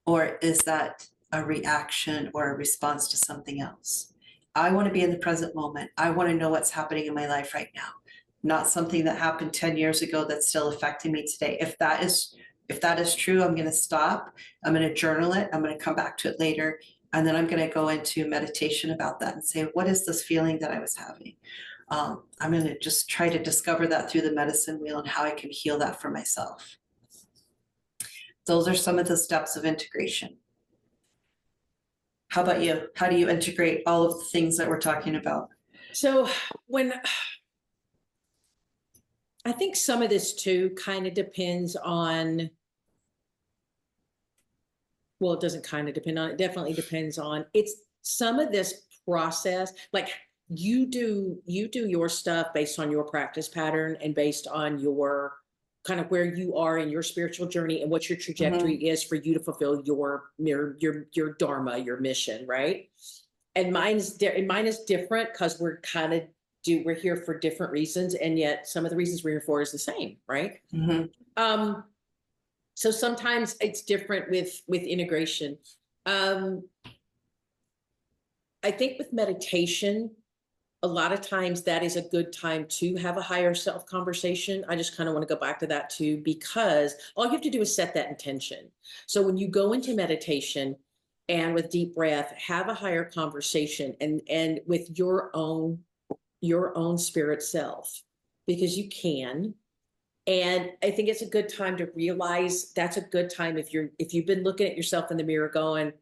S2: Or is that a reaction or a response to something else? I want to be in the present moment. I want to know what's happening in my life right now, not something that happened 10 years ago that's still affecting me today. If that is true, I'm going to stop. I'm going to journal it. I'm going to come back to it later. And then I'm going to go into meditation about that and say, what is this feeling that I was having? I'm going to just try to discover that through the medicine wheel and how I can heal that for myself. Those are some of the steps of integration. How about you? How do you integrate all of the things that we're talking about?
S1: So I think some of this too kind of depends on, well, it doesn't kind of depend on, it definitely depends on, it's some of this process, like you do your stuff based on your practice pattern and based on your kind of where you are in your spiritual journey and what your trajectory is for you to fulfill your dharma, your mission, right? And mine is different because we're kind of we're here for different reasons, and yet some of the reasons we're here for is the same, right? So sometimes it's different with integration. I think with meditation, a lot of times that is a good time to have a higher self conversation. I just kind of want to go back to that too, because all you have to do is set that intention. So when you go into meditation and with deep breath, have a higher conversation and with your own spirit self, because you can. And I think it's a good time to realize that's a good time if you've been looking at yourself in the mirror going,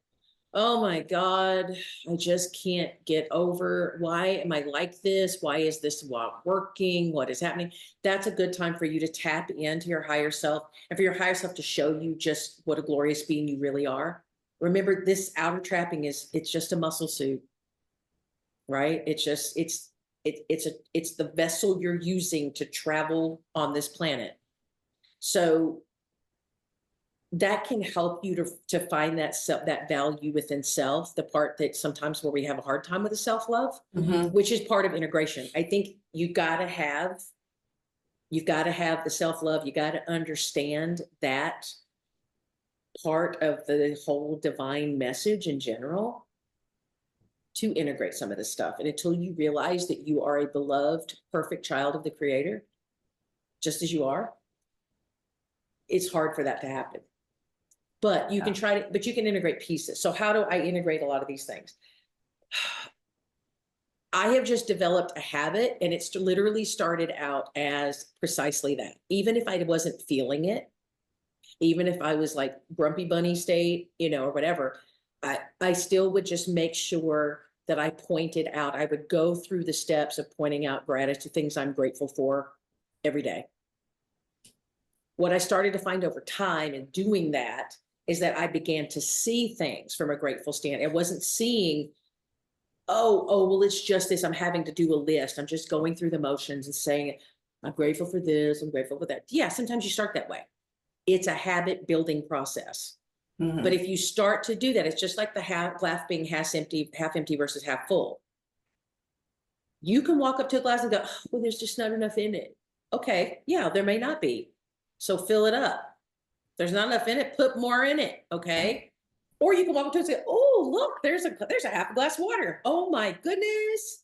S1: oh my God, I just can't get over, why am I like this? Why is this not working? What is happening? That's a good time for you to tap into your higher self and for your higher self to show you just what a glorious being you really are. Remember, this outer trapping it's just a muscle suit, right? It's the vessel you're using to travel on this planet. So that can help you to find that value within self, the part that sometimes where we have a hard time with the self-love, which is part of integration. I think you've got to have the self-love. You got to understand that part of the whole divine message in general to integrate some of this stuff. And until you realize that you are a beloved, perfect child of the Creator, just as you are, it's hard for that to happen. But you can try to, but you can integrate pieces. So how do I integrate a lot of these things? I have just developed a habit, and it's literally started out as precisely that. Even if I wasn't feeling it, even if I was like grumpy bunny state, or whatever, I still would just make sure that I pointed out, I would go through the steps of pointing out gratitude, things I'm grateful for every day. What I started to find over time in doing that is that I began to see things from a grateful stand. I wasn't seeing, oh, well, it's just this. I'm having to do a list. I'm just going through the motions and saying, I'm grateful for this. I'm grateful for that. Yeah, sometimes you start that way. It's a habit building process. But if you start to do that, it's just like the glass being half empty versus half full. You can walk up to a glass and go, oh, well, there's just not enough in it. Okay, yeah, there may not be. So fill it up. There's not enough in it, put more in it, okay? Or you can walk up to it and say, oh, look, there's a half a glass of water. Oh my goodness,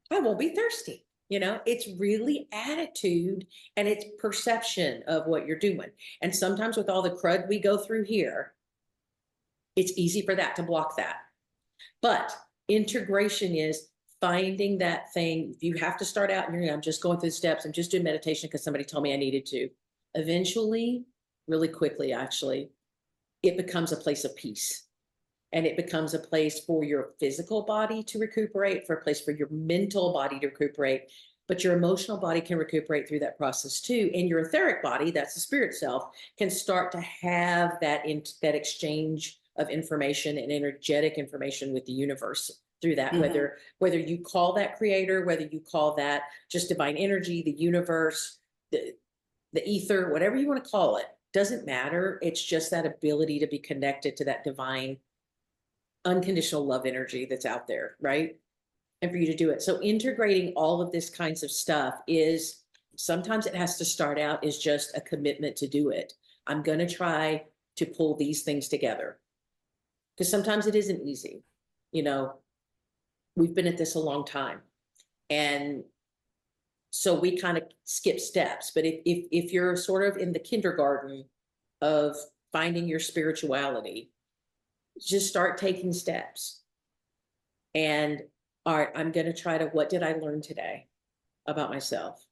S1: I won't be thirsty. It's really attitude and it's perception of what you're doing. And sometimes with all the crud we go through here, it's easy for that to block that. But integration is finding that thing. You have to start out and I'm just going through the steps. I'm just doing meditation because somebody told me I needed to. Eventually, really quickly, actually, it becomes a place of peace. And it becomes a place for your physical body to recuperate, for a place for your mental body to recuperate. But your emotional body can recuperate through that process too. And your etheric body, that's the spirit self, can start to have that exchange of information and energetic information with the universe through that, whether you call that creator, whether you call that just divine energy, the universe, the ether, whatever you want to call it, doesn't matter. It's just that ability to be connected to that divine unconditional love energy that's out there, right? And for you to do it. So integrating all of this kinds of stuff is, sometimes it has to start out as just a commitment to do it. I'm going to try to pull these things together, because sometimes it isn't easy. You know, we've been at this a long time, and so we kind of skip steps. But if you're sort of in the kindergarten of finding your spirituality, just start taking steps. And all right, I'm going to try to, what did I learn today about myself?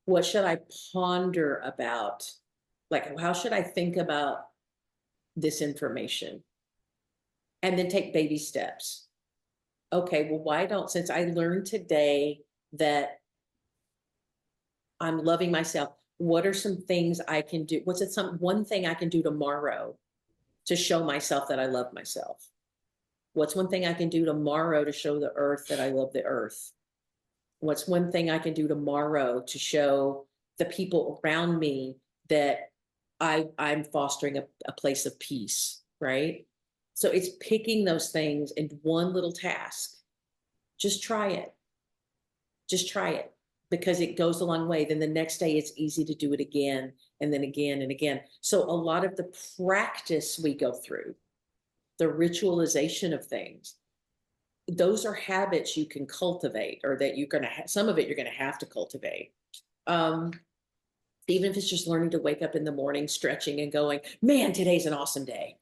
S1: What should I ponder about? Like, how should I think about this information? And then take baby steps. Okay, well, why don't, since I learned today that I'm loving myself, what are some things I can do? What's it, one thing I can do tomorrow to show myself that I love myself? What's one thing I can do tomorrow to show the earth that I love the earth? What's one thing I can do tomorrow to show the people around me that I'm fostering a place of peace, right? So it's picking those things in one little task. Just try it. Just try it, because it goes a long way. Then the next day it's easy to do it again, and then again and again. So a lot of the practice we go through, the ritualization of things, those are habits you can cultivate, or that you're going to have, some of it you're going to have to cultivate. Even if it's just learning to wake up in the morning, stretching and going, man, today's an awesome day.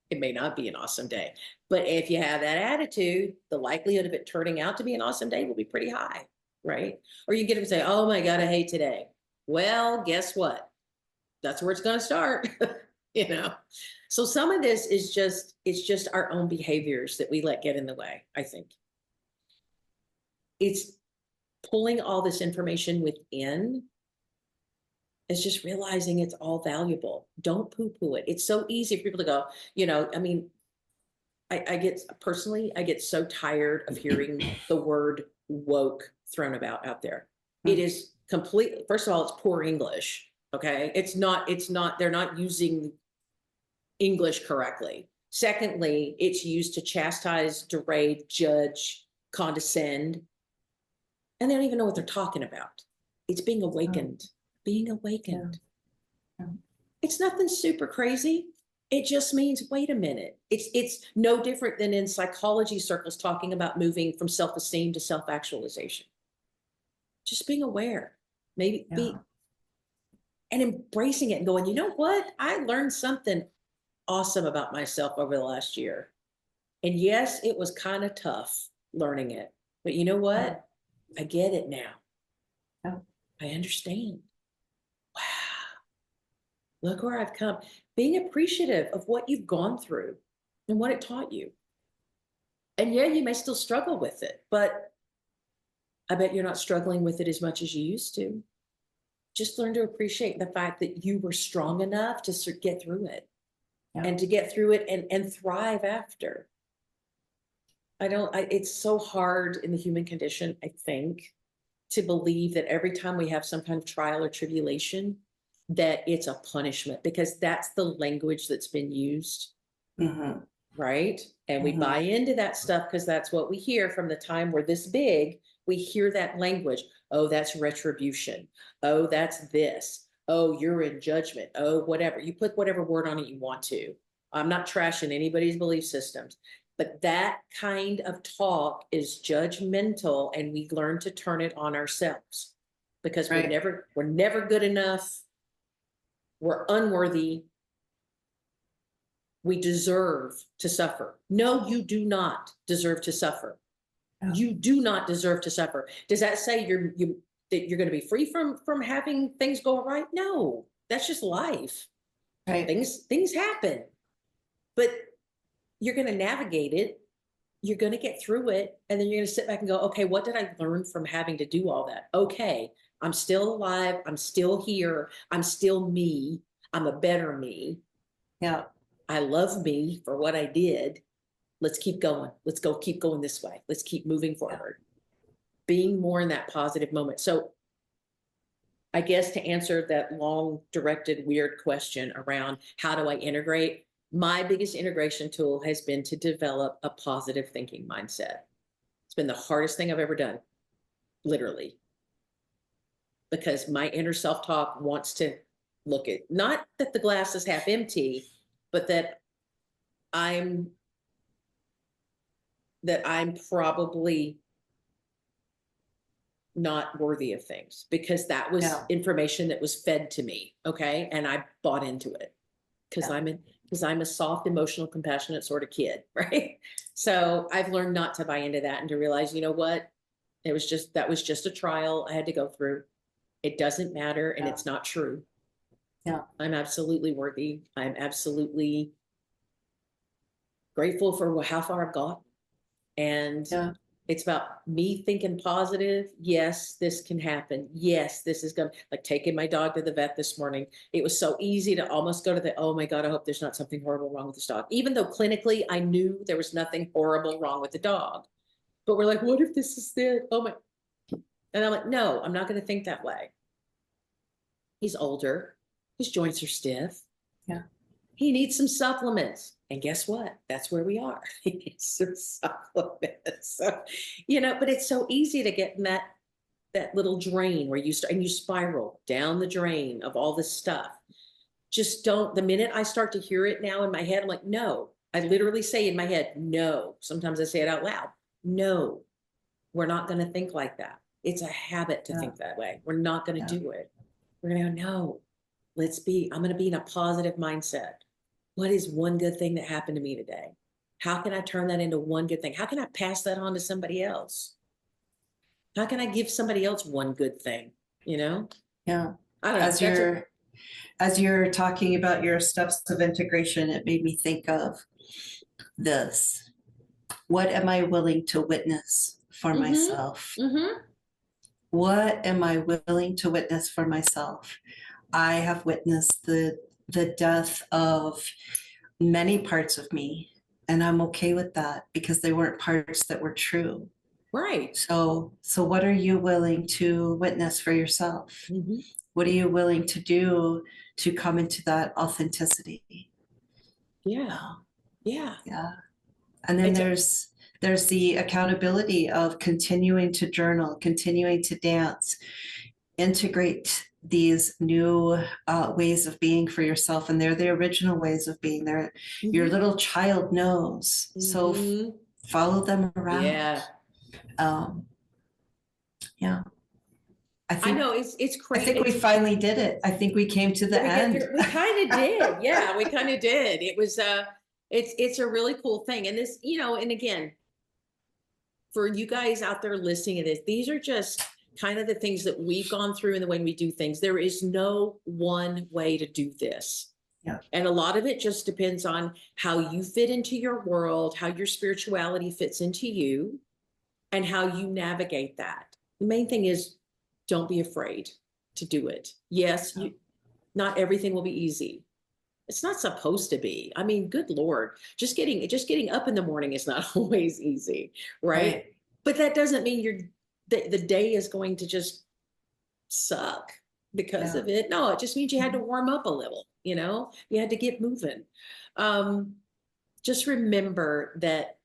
S1: It may not be an awesome day, but if you have that attitude, the likelihood of it turning out to be an awesome day will be pretty high, right? Or you get up and say, oh my God, I hate today. Well, guess what? That's where it's going to start, you know? So some of this is just, it's just our own behaviors that we let get in the way, I think. It's pulling all this information within. It's just realizing it's all valuable. Don't poo-poo it. It's so easy for people to go, you know, I mean, I get, personally, I get so tired of hearing the word woke thrown about out there. It is completely, first of all, it's poor English. Okay. It's not, they're not using English correctly. Secondly, it's used to chastise, deride, judge, condescend, and they don't even know what they're talking about. It's being awakened. Being awakened. Yeah. It's nothing super crazy. It just means, wait a minute. It's no different than in psychology circles talking about moving from self-esteem to self-actualization. Just being aware, maybe and embracing it and going, you know what? I learned something awesome about myself over the last year. And yes, it was kind of tough learning it, but you know what? I get it now. I understand. Wow, look where I've come. Being appreciative of what you've gone through and what it taught you. And yeah, you may still struggle with it, but I bet you're not struggling with it as much as you used to. Just learn to appreciate the fact that you were strong enough to get through it and to get through it and thrive after. It's so hard in the human condition, I think, to believe that every time we have some kind of trial or tribulation, that it's a punishment, because that's the language that's been used, right? And we buy into that stuff because that's what we hear from the time we're this big. We hear that language. Oh, that's retribution. Oh, that's this. Oh, you're in judgment. Oh, whatever. You put whatever word on it you want to. I'm not trashing anybody's belief systems. But that kind of talk is judgmental, and we learn to turn it on ourselves because we're never good enough. We're unworthy. We deserve to suffer. No, you do not deserve to suffer. You do not deserve to suffer. Does that say that you're going to be free from having things go right? No, that's just life. Right. Things happen, but you're going to navigate it. You're going to get through it. And then you're going to sit back and go, okay, what did I learn from having to do all that? Okay, I'm still alive. I'm still here. I'm still me. I'm a better me. Yeah. I love me for what I did. Let's keep going. Let's go, keep going this way. Let's keep moving forward. Being more in that positive moment. So I guess to answer that long directed weird question around how do I integrate, my biggest integration tool has been to develop a positive thinking mindset. It's been the hardest thing I've ever done, literally, because my inner self-talk wants to look at, not that the glass is half empty, but that I'm probably not worthy of things, because that was information that was fed to me. Okay. And I bought into it because I'm a soft, emotional, compassionate sort of kid. Right. So I've learned not to buy into that and to realize, you know what? That was just a trial I had to go through. It doesn't matter. And it's not true.
S2: Yeah.
S1: I'm absolutely worthy. I'm absolutely grateful for how far I've got. And it's about me thinking positive. Yes, this can happen. Yes, this is going to, like taking my dog to the vet this morning. It was so easy to almost go to the, oh my God, I hope there's not something horrible wrong with this dog. Even though clinically I knew there was nothing horrible wrong with the dog. But we're like, what if this is it? Oh my. And I'm like, no, I'm not going to think that way. He's older. His joints are stiff.
S2: Yeah.
S1: He needs some supplements. And guess what? That's where we are. He needs some supplements. So, but it's so easy to get in that little drain where you start and you spiral down the drain of all this stuff. Just don't, the minute I start to hear it now in my head, I'm like, no. I literally say in my head, no. Sometimes I say it out loud. No, we're not going to think like that. It's a habit to think that way. We're not going to do it. We're going to go, no, I'm going to be in a positive mindset. What is one good thing that happened to me today? How can I turn that into one good thing? How can I pass that on to somebody else? How can I give somebody else one good thing?
S2: Yeah.
S1: I don't know.
S2: As you're talking about your steps of integration, it made me think of this. What am I willing to witness for myself? What am I willing to witness for myself? I have witnessed the death of many parts of me, and I'm okay with that because they weren't parts that were true.
S1: Right.
S2: So what are you willing to witness for yourself? What are you willing to do to come into that authenticity?
S1: Yeah.
S2: And then there's the accountability of continuing to journal, continuing to dance, integrate these new ways of being for yourself. And they're the original ways of being there. Your little child knows. So follow them around.
S1: I know it's crazy.
S2: I think we finally did it. I think we came to the end.
S1: We kind of did. Yeah, we kind of did. It was it's a really cool thing. And this, and again, for you guys out there listening to this, these are just kind of the things that we've gone through and the way we do things. There is no one way to do this.
S2: Yeah.
S1: And a lot of it just depends on how you fit into your world, how your spirituality fits into you, and how you navigate that. The main thing is don't be afraid to do it. Yes, not everything will be easy. It's not supposed to be. I mean, good Lord, just getting up in the morning is not always easy, right? But that doesn't mean the day is going to just suck because of it. No, it just means you had to warm up a little, you had to get moving. Just remember that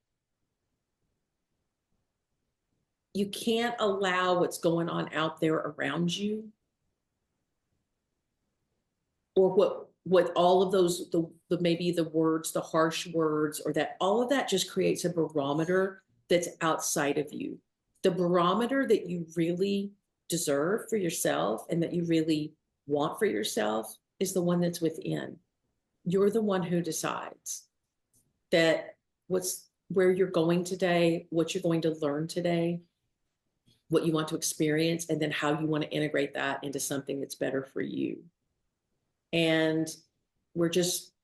S1: you can't allow what's going on out there around you, or what all of those, the maybe the words, the harsh words, or that all of that just creates a barometer that's outside of you. The barometer that you really deserve for yourself and that you really want for yourself is the one that's within. You're the one who decides that where you're going today, what you're going to learn today, what you want to experience, and then how you want to integrate that into something that's better for you. And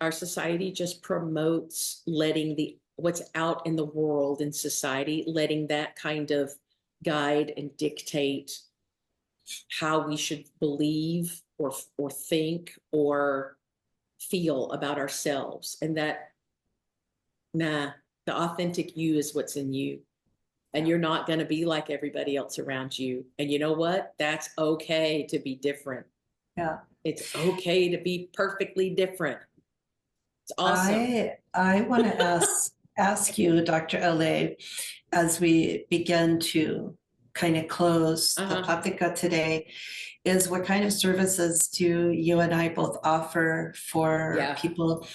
S1: our society just promotes letting what's out in the world in society, letting that kind of guide and dictate how we should believe or think or feel about ourselves, and that, nah, the authentic you is what's in you. And you're not going to be like everybody else around you. And you know what? That's okay to be different.
S2: Yeah.
S1: It's okay to be perfectly different. It's awesome.
S2: I want to ask you, Dr. LA, as we begin to kind of close the Plática today, is what kind of services do you and I both offer for people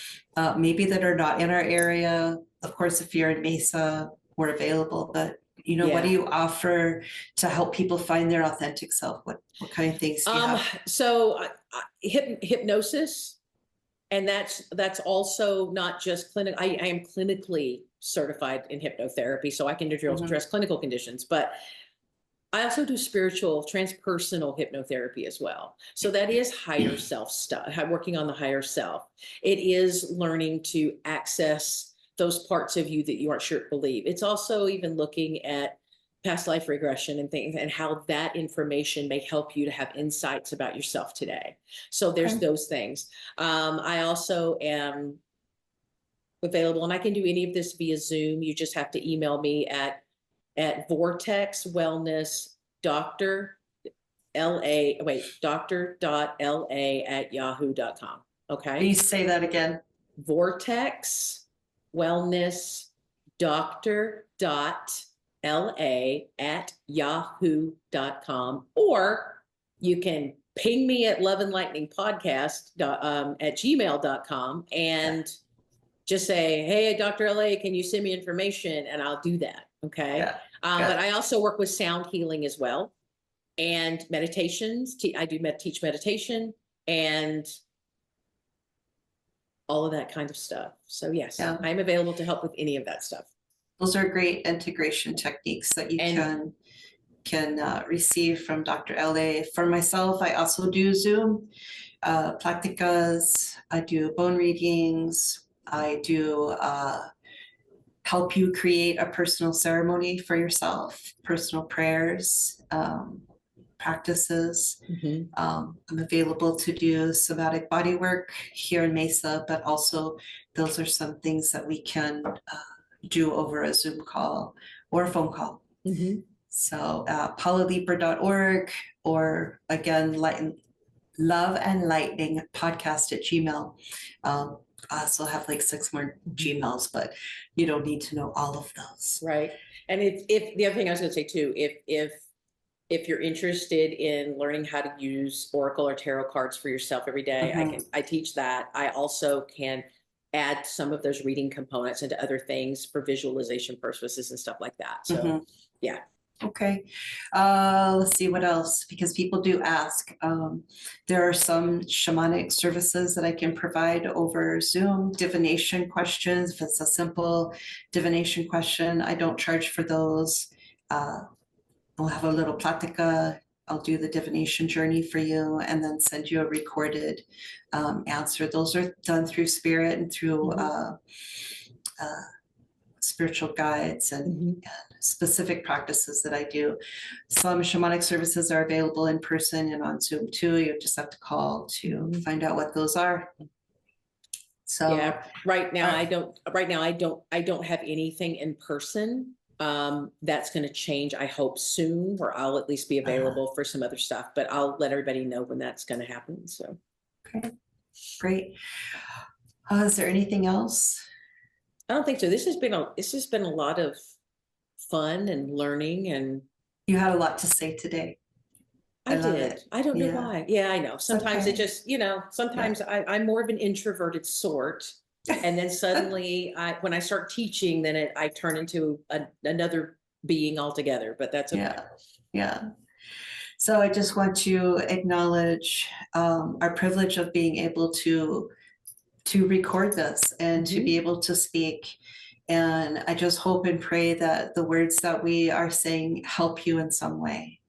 S2: maybe that are not in our area? Of course, if you're in Mesa, we're available, but you know, what do you offer to help people find their authentic self? What kind of things do you have?
S1: So hypnosis, and that's also not just clinical. I am clinically certified in hypnotherapy, so I can address clinical conditions, but I also do spiritual, transpersonal hypnotherapy as well. So that is higher self stuff, working on the higher self. It is learning to access those parts of you that you aren't sure to believe. It's also even looking at past life regression and things, and how that information may help you to have insights about yourself today. So there's those things. I also am available, and I can do any of this via Zoom. You just have to email me at vortexwellness.Dr.LA @yahoo.com. Okay.
S2: Can you say that again?
S1: vortexwellness.Dr.LA @yahoo.com. Or you can ping me at loveandlightningpodcast at gmail.com and just say, hey, Dr. LA, can you send me information? And I'll do that. Okay. But I also work with sound healing as well, and meditations. I do teach meditation and all of that kind of stuff. So yes, I'm available to help with any of that stuff.
S2: Those are great integration techniques that you can receive from Dr. LA. For myself, I also do Zoom Pláticas. I do bone readings. I do help you create a personal ceremony for yourself, personal prayers, practices. I'm available to do somatic body work here in Mesa, but also those are some things that we can do over a Zoom call or a phone call. So paulaleeper.org, or again, loveandlightningpodcast@gmail. I also have like 6 more Gmails, but you don't need to know all of those.
S1: Right. And if the other thing I was going to say too, if you're interested in learning how to use Oracle or tarot cards for yourself every day, I teach that. I also can add some of those reading components into other things for visualization purposes and stuff like that. So yeah.
S2: Okay. Let's see what else, because people do ask. There are some shamanic services that I can provide over Zoom, divination questions. If it's a simple divination question, I don't charge for those. We'll have a little plática. I'll do the divination journey for you and then send you a recorded answer. Those are done through spirit and through spiritual guides and specific practices that I do. Some shamanic services are available in person and on Zoom too. You just have to call to find out what those are. So
S1: yeah, right now I don't have anything in person. That's going to change, I hope, soon, where I'll at least be available for some other stuff, but I'll let everybody know when that's going to happen. So
S2: okay, great. Is there anything else?
S1: I don't think so. This has been a lot of fun and learning, and
S2: you had a lot to say today.
S1: I did. I don't know why. Yeah, I know. Sometimes it just, sometimes I'm more of an introverted sort. And then suddenly when I start teaching, then I turn into another being altogether, but that's okay.
S2: Yeah. So I just want to acknowledge our privilege of being able to record this and to be able to speak. And I just hope and pray that the words that we are saying help you in some way.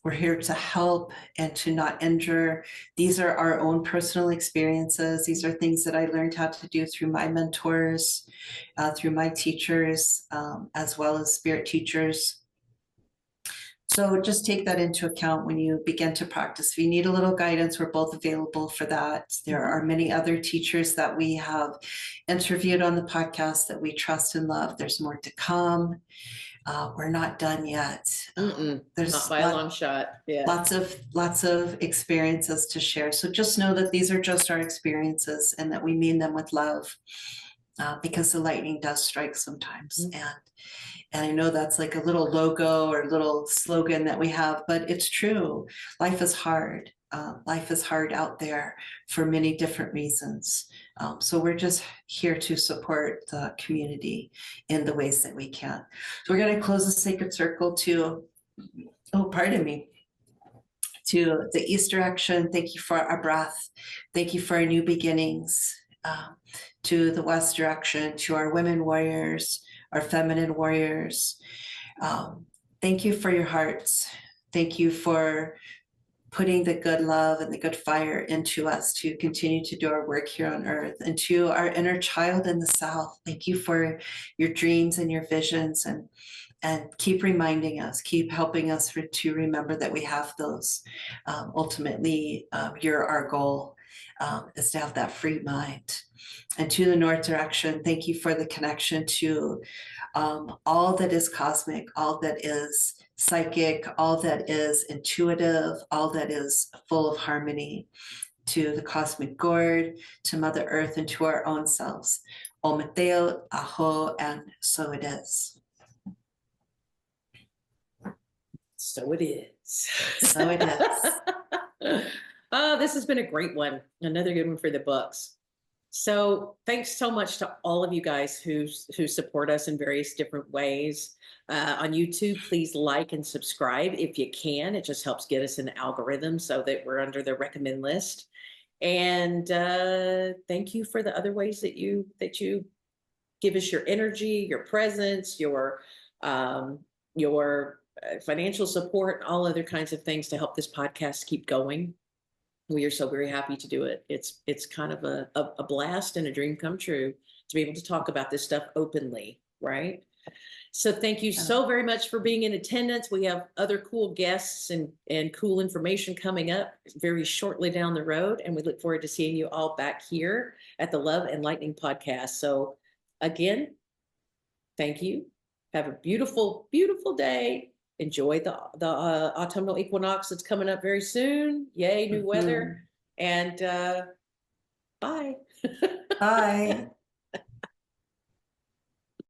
S2: We're here to help and to not injure. These are our own personal experiences. These are things that I learned how to do through my mentors, through my teachers, as well as spirit teachers. So just take that into account when you begin to practice. If you need a little guidance, we're both available for that. There are many other teachers that we have interviewed on the podcast that we trust and love. There's more to come. We're not done yet. There's
S1: Not by a long shot. Yeah.
S2: lots of experiences to share. So just know that these are just our experiences and that we mean them with love, because the lightning does strike sometimes. And I know that's like a little logo or a little slogan that we have, but it's true. Life is hard. Life is hard out there for many different reasons. So we're just here to support the community in the ways that we can. So we're going to close the sacred circle to, to the east direction. Thank you for our breath. Thank you for our new beginnings. To the west direction, to our women warriors, our feminine warriors. Thank you for your hearts. Thank you for putting the good love and the good fire into us to continue to do our work here on earth. And to our inner child in the south, thank you for your dreams and your visions, and keep reminding us, keep helping us to remember that we have those. Ultimately, our goal is to have that free mind. And to the north direction, thank you for the connection to all that is cosmic, all that is psychic, all that is intuitive, all that is full of harmony, to the cosmic gourd, to Mother Earth, and to our own selves. Ometeo, aho, and so it is.
S1: So it is.
S2: So it is.
S1: Oh, this has been a great one. Another good one for the books. So thanks so much to all of you guys who support us in various different ways. On YouTube, please like and subscribe if you can. It just helps get us in the algorithm so that we're under the recommend list. And thank you for the other ways that you give us your energy, your presence, your financial support, all other kinds of things to help this podcast keep going. We are so very happy to do it. It's kind of a blast and a dream come true to be able to talk about this stuff openly, right? So thank you so very much for being in attendance. We have other cool guests and cool information coming up very shortly down the road. And we look forward to seeing you all back here at the Love and Lightning podcast. So again, thank you. Have a beautiful, beautiful day. Enjoy the autumnal equinox that's coming up very soon. Yay, new weather. And bye.
S2: Bye.